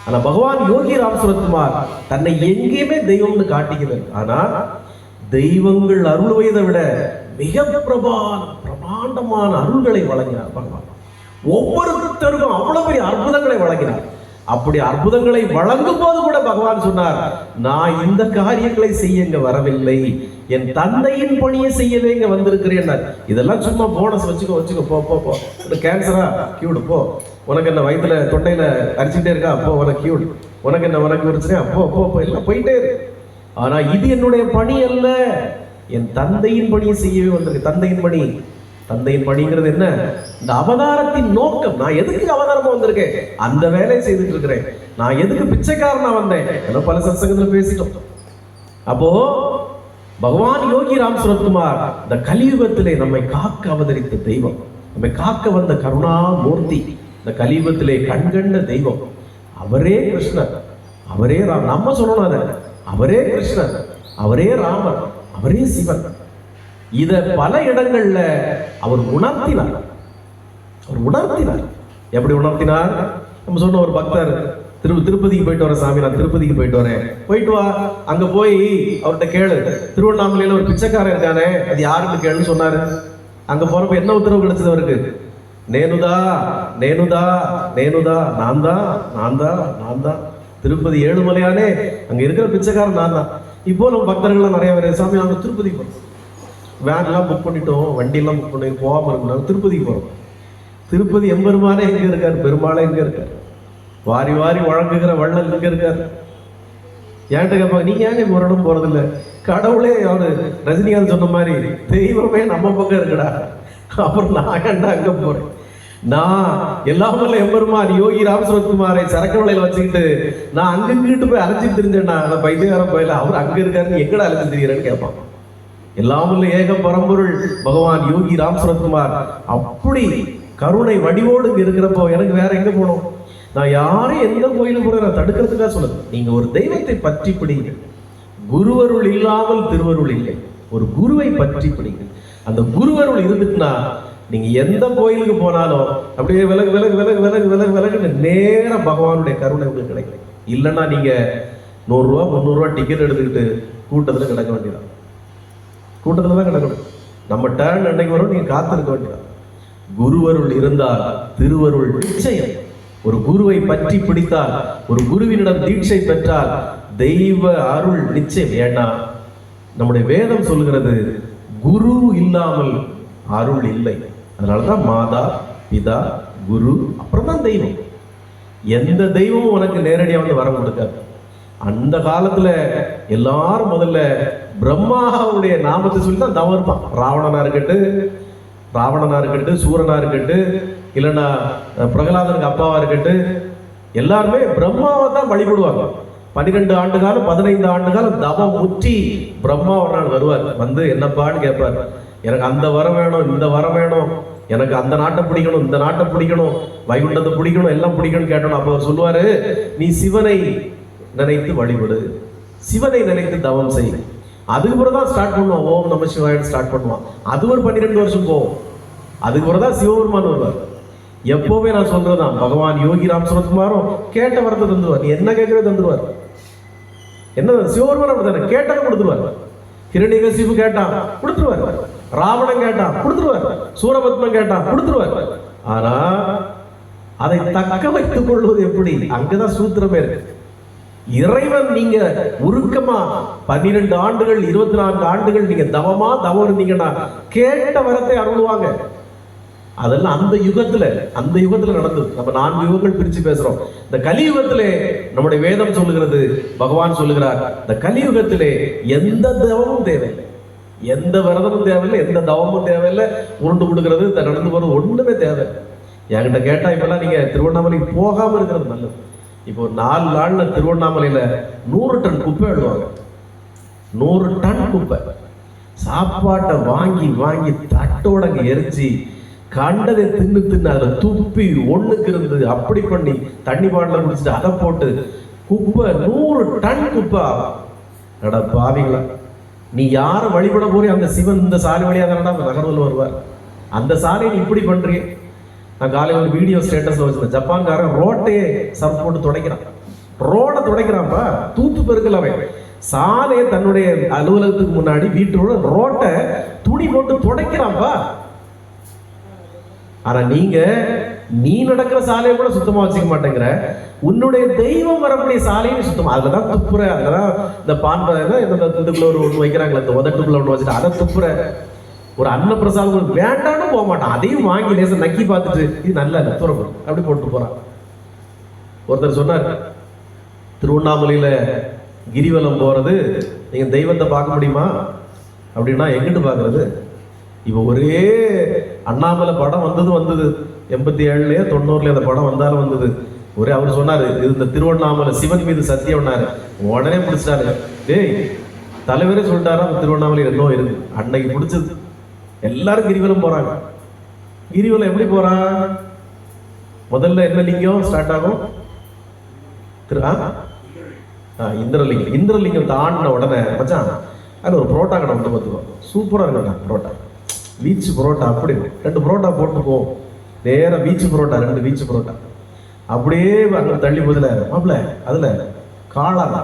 Speaker 1: ஆனா பகவான் யோகி ராம் சரத்குமார் தன்னை எங்கேயுமே தெய்வம்னு காட்டிக்கிறார். ஆனா தெய்வங்கள் அருள்வதை விட மிக பிரமாண்டமான அருள்களை வழங்கினார் பகவான். ஒவ்வொருத்தருக்கும் அவ்வளவு பெரிய அற்புதங்களை வழங்கினார். அப்படி அற்புதங்களை வழங்கும் போது கூட பகவான் சொன்னார், நான் இந்த காரியங்களை செய்ய இங்க வரவில்லை, என் தந்தையின் பணியை செய்யவே இங்க வந்திருக்கிறேன். இதெல்லாம் சும்மா போனஸ் வச்சுக்கோ போ போ போ. கேன்சரா கியூடு போ, உனக்கு என்ன வயிற்றுல தொண்டையில அரிச்சுட்டே இருக்கா அப்போ உனக்கு கியூடு, உனக்கு என்ன உனக்கு பிரச்சனையா போ போ போ, எல்லாம் போயிட்டே இருக்கு. ஆனா இது என்னுடைய பணி அல்ல, என் தந்தையின் பணியை செய்யவே வந்திருக்கு. தந்தையின் பணி தந்தையின் பணிங்கிறது என்ன? இந்த அவதாரத்தின் நோக்கம். நான் எதுக்கு அவதாரமா வந்திருக்கேன்? அந்த வேலையை செய்துட்டு இருக்கிறேன். நான் எதுக்கு பிச்சைக்காரனா வந்தேன்? பல சத்சங்கத்துல பேசிட்டோம். அப்போ பகவான் யோகி ராம் சுரத்குமார் இந்த கலியுகத்திலே நம்மை காக்க அவதரித்த தெய்வம், நம்மை காக்க வந்த கருணா மூர்த்தி, இந்த கலியுகத்திலே கண்கண்ட தெய்வம். அவரே கிருஷ்ணர், அவரே ராம். நம்ம சொல்லணும் அதை, அவரே கிருஷ்ணர், அவரே ராமர், அவரே சிவன். இத பல இடங்கள்ல அவர் உணர்த்தினார். அவர் உணர்த்தினார். எப்படி உணர்த்தினார்? நம்ம சொன்ன ஒரு பக்தர் திருப்பதிக்கு போயிட்டு வர சாமி, நான் திருப்பதிக்கு போயிட்டு வரேன். போயிட்டு வா, அங்க போய் அவர்கிட்ட கேளு, திருவண்ணாமலையில ஒரு பிச்சைக்காரன் இருக்கானே, அது யாருன்னு கேளுன்னு சொன்னாரு. அங்க போறப்ப என்ன உத்தரவு கிடைச்சது அவருக்கு? நேனுதா நேனுதா நேனுதா, நான் தான் நான் தான் நான் தான். திருப்பதி ஏழுமலையானே, அங்க இருக்கிற பிச்சைக்காரன் நான் தான். இப்போ நம்ம பக்தர்கள்லாம் நிறைய பேர், சாமி நாங்கள் திருப்பதிக்கு போறோம், வேன்லாம் புக் பண்ணிட்டோம், வண்டியெல்லாம் புக் பண்ணி போகாம இருக்கணும், திருப்பதிக்கு போறோம். திருப்பதி எம்பெருமானே எங்க இருக்காரு? பெருமாளே எங்க இருக்காரு? வாரி வாரி வழங்குகிற வள்ளல் எங்க இருக்காரு? ஏன்ட்டு கேட்பாங்க, நீங்க ஏங்க ஒரு இடம் போறதில்லை? கடவுளே அவரு ரஜினிகாந்த் சொன்ன மாதிரி தெய்வமே நம்ம பக்கம் இருக்குடா, அப்புறம் நான் ஏன்டா அங்க போறேன்? நான் எல்லாமே எம்பெருமான் யோகி ராம் சுரத்குமாரை சரக்கு வலையில வச்சுக்கிட்டு நான் அங்கிட்டு போய் அலைஞ்சு தெரிஞ்சேன்னா பைத்தியகாரம் போயில, அவர் அங்க இருக்காருன்னு எங்கடா அலைஞ்சு தெரியுறேன்னு கேட்பான். எல்லாமல்ல ஏக பரம்பொருள் பகவான் யோகி ராம் சுரத்குமார் அப்படி கருணை வடிவோடு இங்க இருக்கிறப்போ எனக்கு வேற எங்க போனோம்? நான் யாரும் எந்த கோயிலுக்கு கூட நான் தடுக்கிறதுக்காக சொல்லுது. நீங்க ஒரு தெய்வத்தை பற்றி பிடிங்க. குருவருள் இல்லாமல் திருவருள் இல்லை. ஒரு குருவை பற்றி பிடிங்க. அந்த குருவருள் இருந்துட்டுனா நீங்க எந்த கோயிலுக்கு போனாலும் அப்படியே விலகு விலகு விலகு விலகு விலகு விலகுன்னு நேரம் பகவானுடைய கருணை உங்களுக்கு கிடைக்கும். இல்லைன்னா நீங்க 100 ரூபா 300 ரூபா டிக்கெட் எடுத்துக்கிட்டு கூட்டத்துல கிடக்க வேண்டியதான். கூட்டத்துல தான் கிடக்கணும். நம்ம டர்ன் அன்னைக்கு வரும், நீங்க காத்திருக்க வேண்டியதான். குருவருள் இருந்தால் திருவருள் நிச்சயம். ஒரு குருவை பற்றி பிடித்தால், ஒரு குருவினிடம் தீட்சை பெற்றால் தெய்வ அருள் நிச்சயம். ஏன்னா நம்முடைய வேதம் சொல்கிறது குரு இல்லாமல் அருள் இல்லை. அதனாலதான் மாதா பிதா குரு அப்புறம் தான் தெய்வம். எந்த தெய்வமும் உனக்கு நேரடியாக வந்து வரம் கொடுக்காது. அந்த காலத்துல எல்லாரும் முதல்ல பிரம்மாவுடைய நாமத்தை சொல்லி தான் தவம் இருப்பான். ராவணனா இருக்கட்டு, சூரனா இருக்கட்டு, இல்லைன்னா பிரகலாதனுக்கு அப்பாவா இருக்கட்டு, எல்லாருமே பிரம்மாவை தான் வழிபடுவாங்க. 12 ஆண்டு காலம் 15 ஆண்டு காலம் தவம் முற்றி பிரம்மா ஒரு நாள் வருவார். வந்து என்னப்பான்னு கேட்பார். எனக்கு அந்த வரம் வேணும், இந்த வரம் வேணும், எனக்கு அந்த நாட்டை பிடிக்கணும், இந்த நாட்டை பிடிக்கணும், வைகுண்டத்தை பிடிக்கணும், எல்லாம் பிடிக்கணும்னு கேட்டோம். அப்போ அவர் சொல்லுவாரு, நீ சிவனை நினைத்து வழிபடு, சிவனை நினைத்து தவம் செய். அதுக்கப்புறம் தான் ஸ்டார்ட் பண்ணுவான், ஓம் நம சிவாயன்னு ஸ்டார்ட் பண்ணுவான். அது ஒரு 12 வருஷம் போகும். அதுக்கப்புறம் தான் சிவபெருமான் வருவார். எப்பவுமே நான் சொல்றதுதான், பகவான் யோகி ராம் சுரத்குமாரும் கேட்ட வரத்தை தந்துருவார். நீ என்ன கேட்கறது தந்துருவார். என்ன சிவபெருமான் அப்படி கேட்டதை கொடுத்துருவார். ஹிரண்யகசிபு கேட்டான் கொடுத்துருவார், ராவணன் கேட்டான் கொடுத்துருவார், சூரபத்மன் கேட்டான் கொடுத்துருவார். ஆனா அதை தக்க வைத்துக் கொள்வது எப்படி? அங்கதான் சூத்திரமே இருக்கு. இறைவன் நீங்க உருக்கமா 12 ஆண்டுகள் 24 ஆண்டுகள் நீங்க தவம் இருந்தீங்கன்னா கேட்ட வரத்தை அருள்வாங்க. அதெல்லாம் அந்த யுகத்துல நடந்தது. நம்ம 4 யுகங்கள் பிரிச்சு பேசுறோம். இந்த கலியுகத்திலே நம்முடைய வேதம் சொல்லுகிறது, பகவான் சொல்லுகிறார், இந்த கலியுகத்திலே எந்த தவமும் தேவையில்லை, எந்த விரதமும் தேவையில்லை, எந்த தவமும் தேவையில்லை, உருண்டு கொடுக்கிறது நடந்து போறது ஒண்ணுமே தேவை. என்கிட்ட கேட்டா இப்பெல்லாம் நீங்க திருவண்ணாமலைக்கு போகாம இருக்கிறது நல்லது. இப்போ 4 நாள்ல திருவண்ணாமலையில 100 டன் குப்பை எழுதுவாங்க. 100 டன் குப்பை. சாப்பாட்டை வாங்கி தட்டோட எரிச்சு கண்டதை தின்னு அதில் துப்பி ஒண்ணுக்கு இருந்து அப்படி பண்ணி தண்ணி பாட்டில குடிச்சிட்டு அதை போட்டு குப்பை 100 டன் குப்பை. நட பாவிங்களா, நீ யாரை வழிபட போறிய அந்த சிவன் இந்த சாலை வழியாக தானடா நகர்வில் வருவார். அந்த சாலையை நீ இப்படி பண்றீங்க. நான் காலையில் ஒரு வீடியோ ஸ்டேட்டஸ்ல வச்சிருந்தேன். ஜப்பான்காரன் ரோட்டையே சர்ஃப் போட்டு துடைக்கிறான். ரோடை துடைக்கிறான்ப்பா, தூத்து பெருக்கல. அவன் சாலையை தன்னுடைய அலுவலகத்துக்கு முன்னாடி வீட்டோட ரோட்டை துணி போட்டு துடைக்கிறான்ப்பா. ஆனா நீ நடக்கிற சாலையை கூட சுத்தமா வச்சுக்க மாட்டேங்கிற. உன்னுடைய தெய்வம் வரக்கூடிய சாலையும் சுத்தமா, அதுலதான் துப்புற, அதுலதான் இந்த இதுக்குள்ள ஒண்ணு வைக்கிறாங்களே, இந்த உதட்டுக்குள்ள ஒண்ணு வச்சுட்டு அதை துப்புற. ஒரு அன்னப்பிரசாதம் வேண்டான்னு போக மாட்டான், அதையும் வாங்கி லேச நக்கி பார்த்துட்டு இது நல்ல துறப்படும் அப்படி போட்டு போறான். ஒருத்தர் சொன்னார், திருவண்ணாமலையில கிரிவலம் போறது நீங்க தெய்வத்தை பார்க்க முடியுமா அப்படின்னா எங்கிட்டு பாக்குறது? இப்போ ஒரே அண்ணாமலை படம் வந்தது 87லயோ 90லயோ அந்த படம் வந்தாலும் வந்தது. ஒரே அவர் சொன்னாரு, இது இந்த திருவண்ணாமலை சிவன் மீது சத்தியம்னாரு. உடனே பிடிச்சிட்டாரு. டேய், தலைவரே சொல்லிட்டாரா திருவண்ணாமலை இன்னும் இருக்கு. அன்னைக்கு பிடிச்சது. எல்லாரும் கிரிவலம் போறாங்க. கிரிவலம் எப்படி போறான்? முதல்ல என்ன லிங்கம் ஸ்டார்ட் ஆகும்? இந்திரலிங்கம். இந்திரலிங்கம் தாண்டின உடனே மச்சான் அது ஒரு புரோட்டா கடை வந்து பார்த்துக்கோ, சூப்பராக இருக்கா புரோட்டா, பீச் புரோட்டா. அப்படி 2 புரோட்டா போட்டு போவோம். நேராக பீச் புரோட்டா, 2 பீச் புரோட்டா. அப்படியே அங்கே தள்ளி போதில் மாப்பிள்ள அதில் காளான்,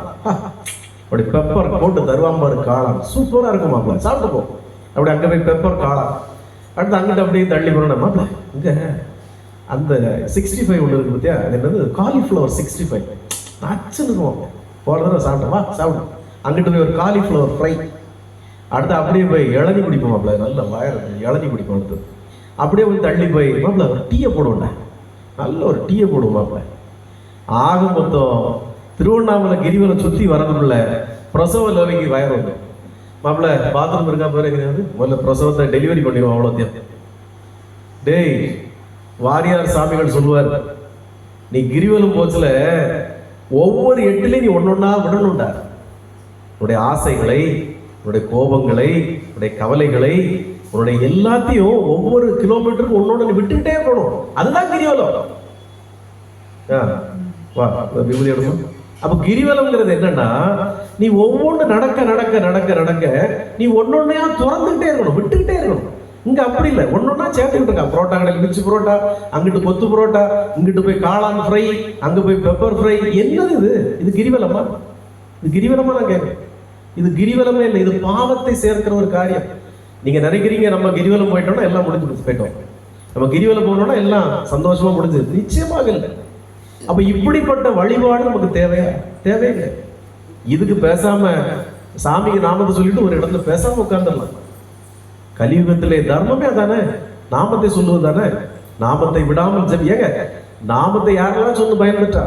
Speaker 1: அப்படி பெப்பர் போட்டு தருவாம்பாரு காளான், சூப்பராக இருக்கும் மாப்பிள்ள, சாப்பிட்டு போ. அப்படி அங்கே போய் பெப்பர் காளான். அடுத்து அங்கிட்ட அப்படியே தள்ளி போகிறோம் மாப்பிள்ள. இங்கே அந்த 65 ஒன்று இருக்குது பார்த்தியா, அது என்னது காலிஃப்ளவர் 65 நச்சுருக்கும். போன தடவை சாப்பிட்டோமா சாப்பிடும். அங்கிட்டு போய் ஒரு காலிஃப்ளவர் ஃப்ரை. அடுத்து அப்படியே போய் இளநி குடிப்போம் மாப்பிள்ள, நல்ல வயர் இளநி குடிப்போம். அடுத்து அப்படியே போய் தள்ளி போய் மாப்பிள்ள ஒரு டீயை போடுவோம்டா, நல்ல ஒரு டீயை போடுவோம் மாப்பிள்ள. ஆக மொத்தம் திருவண்ணாமலை கிரிவலம் சுற்றி வரதுக்குள்ள பிரசவ லெவலிக்கு வயர் வந்து மாப்பிள்ள பாத்ரூம் இருக்கா பேர் எங்கேயாவது முதல்ல பிரசவத்தை டெலிவரி பண்ணிடுவோம். அவ்வளோத்தையும் டேய் வாரியார் சாமிகள் சொல்லுவார், நீ கிரிவலம் போச்சுல ஒவ்வொரு எட்டுலையும் நீ ஒன்னொன்னா விடணும்டா. உன்னுடைய ஆசைகளை, உன்னுடைய கோபங்களை, உன்னுடைய கவலைகளை, உன்னுடைய எல்லாத்தையும் ஒவ்வொரு கிலோமீட்டருக்கு ஒன்னொன்னு நீ விட்டுக்கிட்டே போகணும். அதுதான் கிரிவலம். வா விபூதி எடுக்கும். அப்ப கிரிவலம்ங்கிறது என்னன்னா, நீ ஒவ்வொன்று நடக்க நடக்க நடக்க நடக்க நீ ஒன்னொன்னையா திறந்துகிட்டே இருக்கணும், விட்டுக்கிட்டே இருக்கணும். இங்க அப்படி இல்லை, ஒன்னொன்னா சேர்த்துக்கிட்டு இருக்கான். புரோட்டா கடையில் மிச்சு புரோட்டா, அங்கிட்டு கொத்து புரோட்டா, இங்கிட்டு போய் காளான் ஃப்ரை, அங்க போய் பெப்பர் ஃப்ரை. என்னது இது? இது கிரிவலமா? இது கிரிவலமா? நான் கேட்கிறேன். இது கிரிவலமே இல்லை, இது பாவத்தை சேர்க்கிற ஒரு காரியம். நீங்க நினைக்கிறீங்க நம்ம கிரிவலம் போயிட்டோம்னா எல்லாம் முடிஞ்சு போயிட்டோம், நம்ம கிரிவலம் போனோம்னா எல்லாம் சந்தோஷமா முடிஞ்சது. நிச்சயமாக இல்லை. அப்ப இப்படிப்பட்ட வழிபாடு நமக்கு தேவையா? தேவையில்லை. இதுக்கு பேசாம சாமிக்கு நாமத்தை சொல்லிட்டு ஒரு இடத்துல பேசாம உட்கார்ந்துடலாம். கலியுகத்திலே தர்மமே அதானே, நாமத்தை சொல்லுவது தானே. நாமத்தை விடாமல் ஜபியங்க, நாமத்தை யாரெல்லாம் சொல்லி பயன்பெற்றா?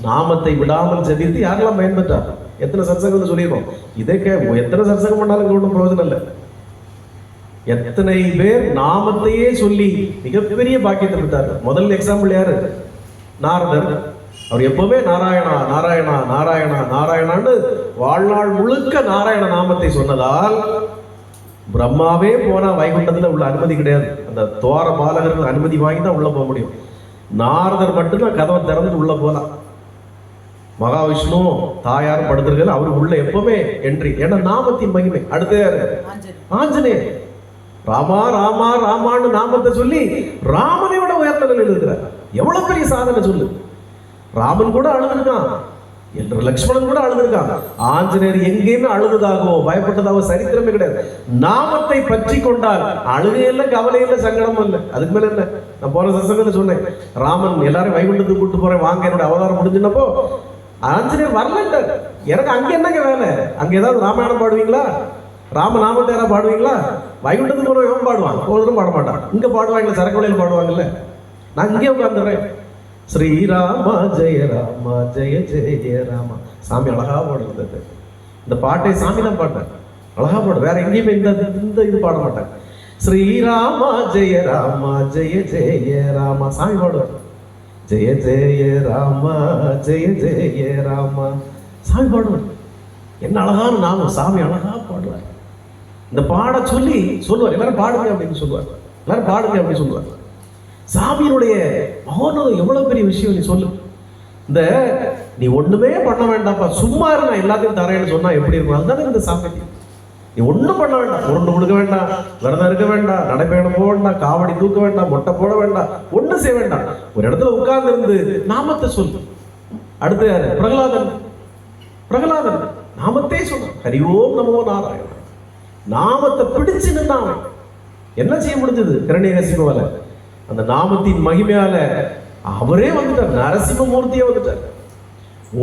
Speaker 1: நாமத்தை விடாமல் ஜபித்து யாரெல்லாம் பயன்பெற்றா? எத்தனை சத்சங்கத்தை சொல்லிடுவோம். இதை எத்தனை சத்சங்கம் பண்ணாலும் ஒன்றும் பிரயோஜனம் இல்லை. எத்தனை பேர் நாமத்தையே சொல்லி மிகப்பெரிய பாக்கியத்தை பெற்றார்கள். முதல் எக்ஸாம்பிள் யாரு? நாரதர். அவர் எப்பவுமே நாராயணா நாராயணா நாராயணா நாராயணான்னு வாழ்நாள் முழுக்க நாராயண நாமத்தை சொன்னதால் பிரம்மாவே போனா வைகுண்டத்துல உள்ள அனுமதி கிடையாது. அந்த துவார பாலகர்கள் அனுமதி வாங்கி தான் உள்ள போக முடியும். நாரதர் மட்டும்தான் கதவை திறந்து உள்ள போலாம். மகாவிஷ்ணு தாயார் படுத்திருக்காரு, அவருக்கு உள்ள எப்பவுமே என்ட்ரி. ஏன்னா நாமத்தின் மகிமை. அடுத்து ஆஞ்சநேயர். ராமா ராமா ராமான்னு நாமத்தை சொல்லி ராமனை விட உயர்ந்த நிலையில் இருக்கிறார். எவ்வளவு பெரிய சாதனை சொல்லு. ராமன் கூட அழுதுருக்கான், என்று லக்ஷ்மணன் கூட அழுதுருக்கான். ஆஞ்சநேயர் எங்கேயுமே அழுதுதாகவோ பயப்பட்டதாகவோ சரித்திரமே கிடையாது. நாமத்தை பற்றி கொண்டால் அழுகை இல்லை, கவலை இல்லை, சங்கடம் இல்லை. அதுக்கு மேல என்ன? நான் போன சசங்கத்தில் சொன்னேன், ராமன் எல்லாரும் வைகுண்டத்துக்கு கூப்பிட்டு போறேன் வாங்க, என்னோட அவதாரம் முடிஞ்சுனப்போ ஆஞ்சநேயர் வரலன்ட்டார். எனக்கு அங்க என்னங்க வேலை? அங்க ஏதாவது ராமாயணம் பாடுவீங்களா? ராமநாமத்தை யாராவது பாடுவீங்களா? வைகுண்டத்துக்கு போன எவன் பாடுவான்? ஒருத்தரும் பாட மாட்டான். இங்க பாடுவாங்க, சரக்கு வழியில் பாடுவாங்கல்ல. நான் இங்கே உட்காந்துறேன். ஸ்ரீராமா ஜெய ராமா ஜெய ஜெய ராமா. சாமி அழகா பாடுறது. இந்த பாட்டை சாமி தான் பாட்டேன், அழகா பாடு. வேற எங்கேயுமே இந்த இது பாட மாட்டாங்க. ஸ்ரீராமா ஜெய ராமா ஜெய ஜெய ராமா. சாமி பாடுவார். ஜெய ஜெய ராமா ஜெய ஜெய ராமா. சாமி பாடுவார். என்ன அழகான நாமம். சாமி அழகா பாடுவார். இந்த பாட சொல்லி சொல்லுவார், எல்லாரும் பாடுங்க அப்படின்னு சொல்லுவார். எல்லாரும் பாடுங்க அப்படின்னு சொல்லுவார். சாமியினுடைய மகோன்னதம் எவ்வளவு பெரிய விஷயம். நீ சொல்லு. இந்த நீ ஒண்ணுமே பண்ண வேண்டாம்ப்பா, சும்மா நான் எல்லாத்தையும் தரேன்னு சொன்னா எப்படி இருக்கும்? அதுதானே இந்த சாமி. நீ ஒண்ணும் பண்ண வேண்டாம், உருண்டு கொடுக்க வேண்டாம், விரதம் இருக்க வேண்டாம், நடைபயணம் போக வேண்டாம், காவடி தூக்க வேண்டாம், மொட்டை போட வேண்டாம், ஒண்ணும் செய்ய வேண்டாம். ஒரு இடத்துல உட்கார்ந்து இருந்து நாமத்தை சொல்லு. அடுத்து யாரு? பிரகலாதன். பிரகலாதன் நாமத்தே சொல்றான். ஹரி ஓம் நமோ நாராயண. நாமத்தை பிடிச்சு நின்றான். என்ன செய்ய முடிஞ்சது? கிரண்யகசிபுவால அந்த நாமத்தின் மகிமையால அவரே வந்துட்டார். நரசிம்மமூர்த்தியே வந்துட்டார்.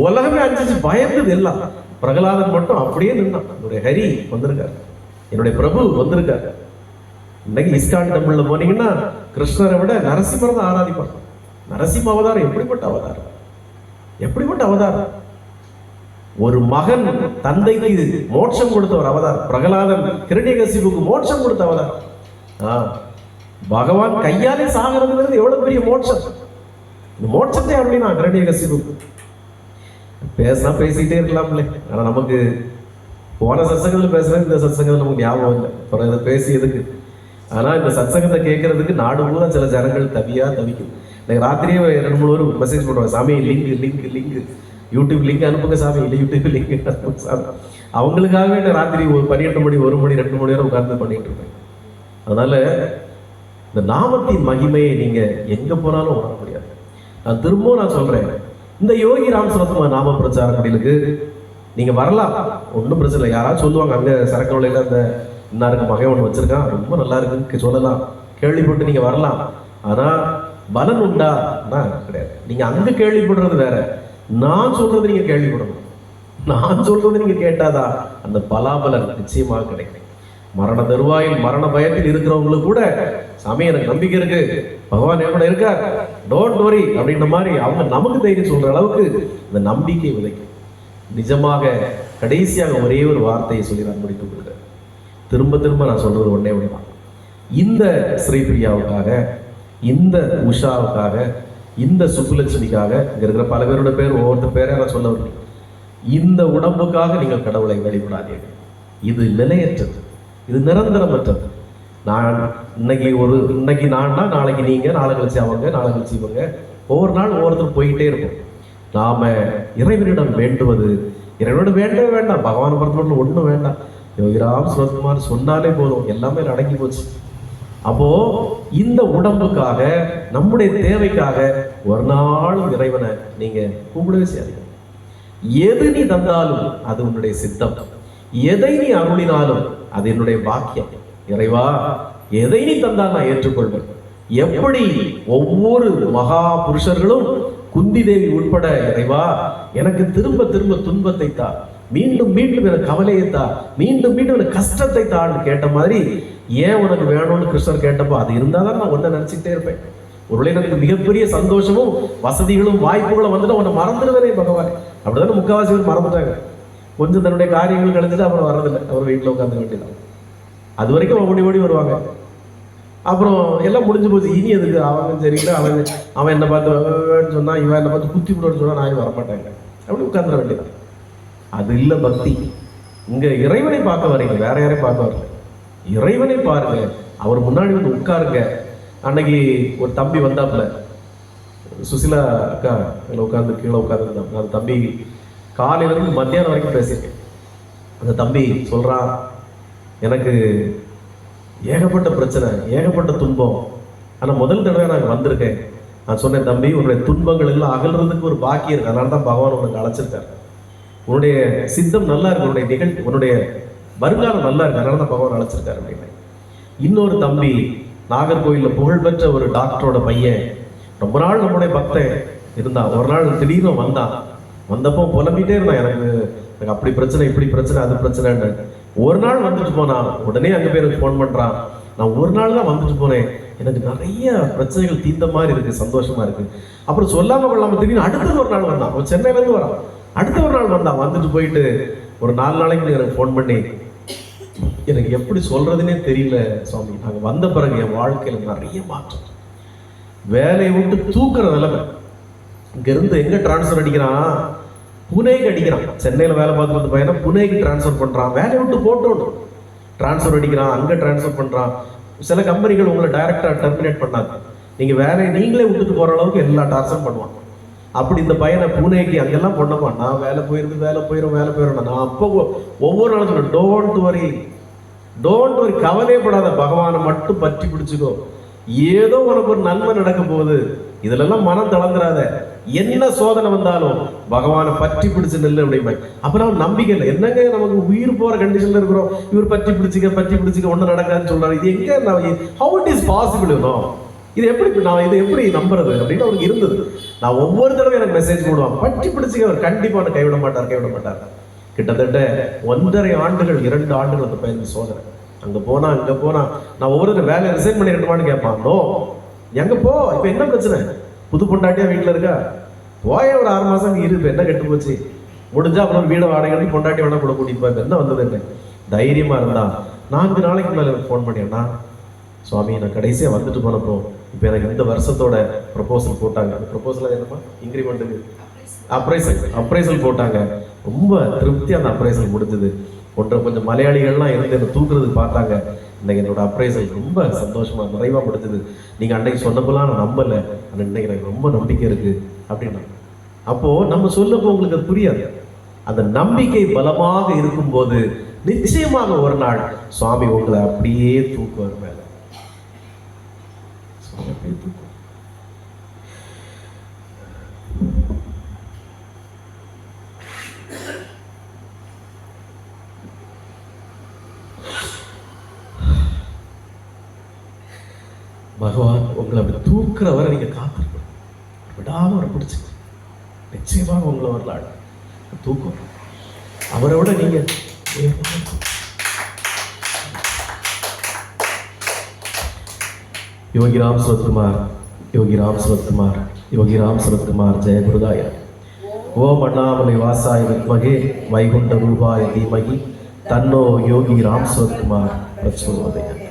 Speaker 1: உலகமே அஞ்சிச்சு பயந்தது எல்லாம். பிரகலாதன் மட்டும் அப்படியே நின்னான். என்னுடைய ஹரி வந்திருக்காரு, என்னுடைய பிரபு வந்திருக்காரு. இன்னைக்கு இஸ்கான் டெம்பிள்ல போனீங்கன்னா கிருஷ்ணரை விட நரசிம்மர் தான் ஆராதிப்பாங்க. நரசிம்ம அவதாரம் எப்படிப்பட்ட அவதாரம், எப்படிப்பட்ட அவதாரம். ஒரு மகன் தந்தைக்கு மோட்சம் கொடுத்தவர் அவதார். பிரகலாதன் ஹிரண்யகசிபுக்கு மோட்சம் கொடுத்த அவதார். பகவான் கையாலே சாகிறதுங்கிறது எவ்வளவு பெரிய மோட்சம். இந்த மோட்சத்தை அப்படின்னா ஹிரண்யகசிபுக்கு பேசினா பேசிக்கிட்டே இருக்கலாம்ல. ஆனா நமக்கு போன சத்சங்கத்தில் பேசுறது, இந்த சத்சங்கத்தில் நமக்கு ஞாபகம் இல்லை. அப்புறம் இதை பேசி எதுக்கு? ஆனா இந்த சத்சங்கத்தை கேட்கறதுக்கு நாடு பூரா சில ஜனங்கள் தவிக்கும். எனக்கு ராத்திரியே 2-3 பேர் மெசேஜ் பண்ணுவாங்க, சாமி லிங்க் யூடியூப் லிங்க் அனுப்புங்க சாமி, இல்லை யூடியூப் லிங்க் அனுப்புங்க சாமி. அவங்களுக்காகவே நான் ராத்திரி 12 மணி 1 மணி 2 மணி நேரம் உட்கார்ந்து பண்ணிட்டு இருப்பேன். அதனால இந்த நாமத்தின் மகிமையை நீங்க எங்க போனாலும் உணர முடியாது. நான் திரும்பவும் சொல்றேன், இந்த யோகி ராம் சரத்மா நாம பிரச்சார கோயிலுக்கு நீங்க வரலாம், ஒன்றும் பிரச்சனை இல்லை. யாராவது சொல்லுவாங்க அங்க சரக்கவளையில அந்த இன்னாருக்கு மகன் ஒன்று வச்சிருக்கான், ரொம்ப நல்லா இருக்குன்னு சொல்லலாம், கேள்விப்பட்டு நீங்க வரலாம். ஆனா பலன் உண்டா கிடையாது. நீங்க அங்க கேள்விப்படுறது வேற, நான் சொல்றது நீங்க கேள்விப்படணும். நான் சொல்றது நீங்க கேட்டாதா அந்த பலாபலன் நிச்சயமாக கிடைக்கும். மரண தருவாயில் மரண பயத்தில் இருக்கிறவங்களுக்கு கூட சாமி எனக்கு நம்பிக்கை இருக்கு, பகவான் கூட இருக்கார், டோன்ட் வரி அப்படின்ற மாதிரி அவங்க நமக்கு தைரியம் சொல்ற அளவுக்கு இந்த நம்பிக்கை விதைக்கும். நிஜமாக கடைசியாக ஒரே ஒரு வார்த்தையை சொல்லி நான் முடித்துக் கொள்கிறேன். திரும்ப நான் சொல்றது ஒன்னே ஒன்றுதான். இந்த ஸ்ரீபிரியாவுக்காக, இந்த உஷாவுக்காக, இந்த சுப்புலட்சுமிக்காக, இங்க இருக்கிற பல பேரோட பேர் ஒவ்வொருத்தர் பேரை நான் சொல்ல வரேன். இந்த உடம்புக்காக நீங்கள் கடவுளை வழிபடாதீர்கள். இது நிலையற்றது, இது நிரந்தரமற்றது. நான் இன்னைக்கு நான்னா நாளைக்கு நீங்க, நாளை கழிச்சு அவங்க, நாளை கழிச்சு இவங்க, ஒவ்வொரு நாள் ஒவ்வொருத்தரும் போயிட்டே இருக்கும். நாம இறைவனிடம் வேண்டுவது, இறைவனோட வேண்டவே வேண்டாம், பகவான் பொறுத்தவரை ஒன்றும் வேண்டாம். யோகிராம் சிவகுமார் சொன்னாலே போதும், எல்லாமே அடங்கி போச்சு. அப்போ இந்த உடம்புக்காக, நம்முடைய தேவைக்காக ஒரு நாள் இறைவனை நீங்க கூப்பிடவே செய்யாதீங்க. எது நீ தந்தாலும் அது உன்னுடைய சித்தம், எதை நீ அருளினாலும் அது என்னுடைய பாக்கியம். இறைவா, எதை நீ தந்தால் நான் ஏற்றுக்கொள்வேன். எப்படி ஒவ்வொரு மகா புருஷர்களும் குந்தி தேவி உட்பட, இறைவா எனக்கு திரும்ப துன்பத்தை தா, மீண்டும் எனக்கு கவலையை தா, மீண்டும் எனக்கு கஷ்டத்தை தான்னு கேட்ட மாதிரி, ஏன் உனக்கு வேணும்னு கிருஷ்ணர் கேட்டப்போ அது இருந்தாதான் நான் ஒன்றை நினைச்சுக்கிட்டே இருப்பேன். ஒருவேளை எனக்கு மிகப்பெரிய சந்தோஷமும் வசதிகளும் வாய்ப்புகளும் வந்துட்டு உன்னை மறந்துடுவேனே பகவான். அப்படிதானே முக்கால்வாசி பேர் மறந்துட்டாங்க. கொஞ்சம் தன்னுடைய காரியங்கள் கழிஞ்சிட்டு அப்புறம் வர்றதில்லை, அவர் வீட்டில் உட்காந்து வேண்டியதான். அது வரைக்கும் ஓடி வருவாங்க. அப்புறம் எல்லாம் முடிஞ்சு போச்சு, இனி எதுக்கு அவங்க சரியில்லை, அவன் என்னை பார்த்து சொன்னா, இவன் என்னை பார்த்து குத்தி விடுன்னு சொன்னா நான் வரமாட்டாங்க, அப்படி உட்காந்துட வேண்டியதான். அது இல்லை பக்தி. இங்க இறைவனை பார்க்க வரீங்க, வேற யாரையும் பார்க்க வரல. இறைவனை பாருங்க, அவர் முன்னாடி வந்து உட்காருங்க. அன்னைக்கு ஒரு தம்பி வந்தாப்புல, சுசிலா அக்கா உட்காந்து கீழே உட்காந்துருந்தாங்க. அந்த தம்பி காலையில இருந்து மத்தியானம் வரைக்கும் பேசியிருக்கேன். அந்த தம்பி சொல்றான், எனக்கு ஏகப்பட்ட பிரச்சனை, ஏகப்பட்ட துன்பம், ஆனா முதல் தடவை நான் வந்திருக்கேன். நான் சொன்னேன், தம்பி உன்னுடைய துன்பங்கள் எல்லாம் அகல்றதுக்கு ஒரு பாக்கியம் இருக்கு, அதனால தான் பகவான் உனக்கு அழைச்சிருக்காரு. உன்னுடைய சித்தம் நல்லா இருக்கு, உன்னுடைய வருங்காலம் நல்லா இருக்கு, அதனால தான் பகவான் அழைச்சிருக்காரு அப்படின்னு. இன்னொரு தம்பி நாகர்கோயிலில் புகழ்பெற்ற ஒரு டாக்டரோட பையன், ரொம்ப நாள் நம்முடைய பக்தன் இருந்தான். ஒரு நாள் திடீர்னு வந்தப்போ புலம்பிட்டே இருந்தான், எனக்கு அப்படி பிரச்சனை, இப்படி பிரச்சனை, அது பிரச்சனைன்னு. ஒரு நாள் வந்துட்டு போனான், உடனே அங்கே போய் எனக்கு ஃபோன் பண்ணுறான், நான் ஒரு நாள் தான் வந்துட்டு போனேன், எனக்கு நிறைய பிரச்சனைகள் தீர்ந்த மாதிரி இருக்கு, சந்தோஷமா இருக்கு. அப்புறம் சொல்லாம கொள்ளாம திடீர்னு அடுத்தது ஒரு நாள் வந்தான், அவன் சென்னையிலேருந்து வரான், அடுத்த ஒரு நாள் வந்தான். வந்துட்டு போயிட்டு ஒரு 4 நாளைக்கு எனக்கு ஃபோன் பண்ணி, எனக்கு எப்படி சொல்றதுன்னே தெரியல சுவாமி, நாங்கள் வந்த பிறகு என் வாழ்க்கையில் நிறைய மாற்றம், வேலையை விட்டு தூக்குற நிலைமை. இங்கிருந்து எங்க டிரான்ஸ்ஃபர் அடிக்கிறான், புனேக்கு அடிக்கிறான். சென்னையில் வேலை பார்த்துட்டு பையனா புனேக்கு டிரான்ஸ்ஃபர் பண்றான், வேலையை விட்டு போட்டோன்னு டிரான்ஸ்ஃபர் அடிக்கிறான், அங்கே டிரான்ஸ்ஃபர் பண்றான். சில கம்பெனிகள் உங்களை டைரக்டா டெர்மினேட் பண்ணாங்க, நீங்க வேலையை நீங்களே விட்டுட்டு போற அளவுக்கு எல்லா டார்ச்சரும் பண்ணுவான். அப்படி இந்த பையனை பூனேக்கு அங்கெல்லாம் பண்ணமா, நான் வேலை போயிடும். நான் அப்போ ஒவ்வொரு நாளும் சொல்றேன், டோன்ட் வரி, கவலைப்படாத, பகவானை மட்டும் பற்றி பிடிச்சுக்கோ, ஏதோ உனக்கு ஒரு நன்மை நடக்க போகுது, இதுலெல்லாம் மனம் தளர்ந்துடாத, என்ன சோதனை வந்தாலும் பகவானை பற்றி பிடிச்சு நெல்லு அப்படிமே. அப்புறம் நம்பிக்கை இல்லை, என்னங்க நமக்கு உயிர் போற கண்டிஷன்ல இருக்கிறோம், இவர் பற்றி பிடிச்சிக்க ஒன்றும் நடக்காதுன்னு சொல்றாரு. இது எங்க, ஹவு இட் இஸ் பாசிபிள், இது எப்படி நான் இதை எப்படி நம்புறது அப்படின்னு அவருக்கு இருந்தது. நான் ஒவ்வொரு தடவை எனக்கு மெசேஜ் போடுவான், பற்றி பிடிச்சிக்க அவர் கண்டிப்பாக கைவிட மாட்டார். கிட்டத்தட்ட 1.5 ஆண்டுகள் 2 ஆண்டுகள் அந்த பையனுக்கு சோதனை. அங்க போனா நான் ஒவ்வொரு வேலையை ரிசைன் பண்ணிடணுமான்னு கேட்பான். நோ, எங்க போ, இப்ப என்ன பிரச்சனை, புது பொண்டாட்டியா வீட்டுல இருக்கா, போய ஒரு 6 மாசம் இரு, இப்ப என்ன கெட்டு போச்சு, முடிஞ்சா அப்புறம் வீடை வாடகை கொண்டாட்டி வேணா கூட கூட்டிட்டு போய் என்ன வந்தது என்ன தைரியமா இருந்தா 4 நாளைக்கு முன்னால எனக்கு ஃபோன் பண்ணியேன்னா, சுவாமி நான் கடைசியா வந்துட்டு போனப்போ இப்போ எனக்கு இந்த வருஷத்தோட ப்ரொபோசல் போட்டாங்க. அந்த ப்ரொபோசல் என்னமா இன்க்ரிமெண்ட்டுக்கு அப்ரைசல் போட்டாங்க. ரொம்ப திருப்தி அந்த அப்ரைசல் முடிஞ்சது. கொஞ்சம் மலையாளிகள்லாம் இருந்து என்னை தூக்குறதுக்கு பார்த்தாங்க. இன்னைக்கு என்னோட அப்ரைசல் ரொம்ப சந்தோஷமா நிறைவா முடிஞ்சது. நீங்க அன்னைக்கு சொன்னப்பெல்லாம் நான் நம்பலை, ஆனால் இன்னைக்கு எனக்கு ரொம்ப நம்பிக்கை இருக்கு அப்படின்னா. அப்போ நம்ம சொல்லப்போ உங்களுக்கு அது புரியாது. அந்த நம்பிக்கை பலமாக இருக்கும்போது நிச்சயமாக ஒரு நாள் சுவாமி உங்களை அப்படியே தூக்குவார் மேல. பகவான் உங்களை அப்படி தூக்குற வரை நீங்க காத்திருக்கணும். விடாம அவரை பிடிச்சு நிச்சயமாக உங்களை வரலாடு தூக்கம். அவரை விட நீங்க योगी राम सुरतकुमार, योगी राम सुरतकुमार, योगी राम सुरतकुमार, जय गुरुदाय। ओम अण्णामलै वासाय विद्महे वैकुंठ रूपाय धीमहि तन्नो योगी राम सुरतकुमार प्रचोदयात्।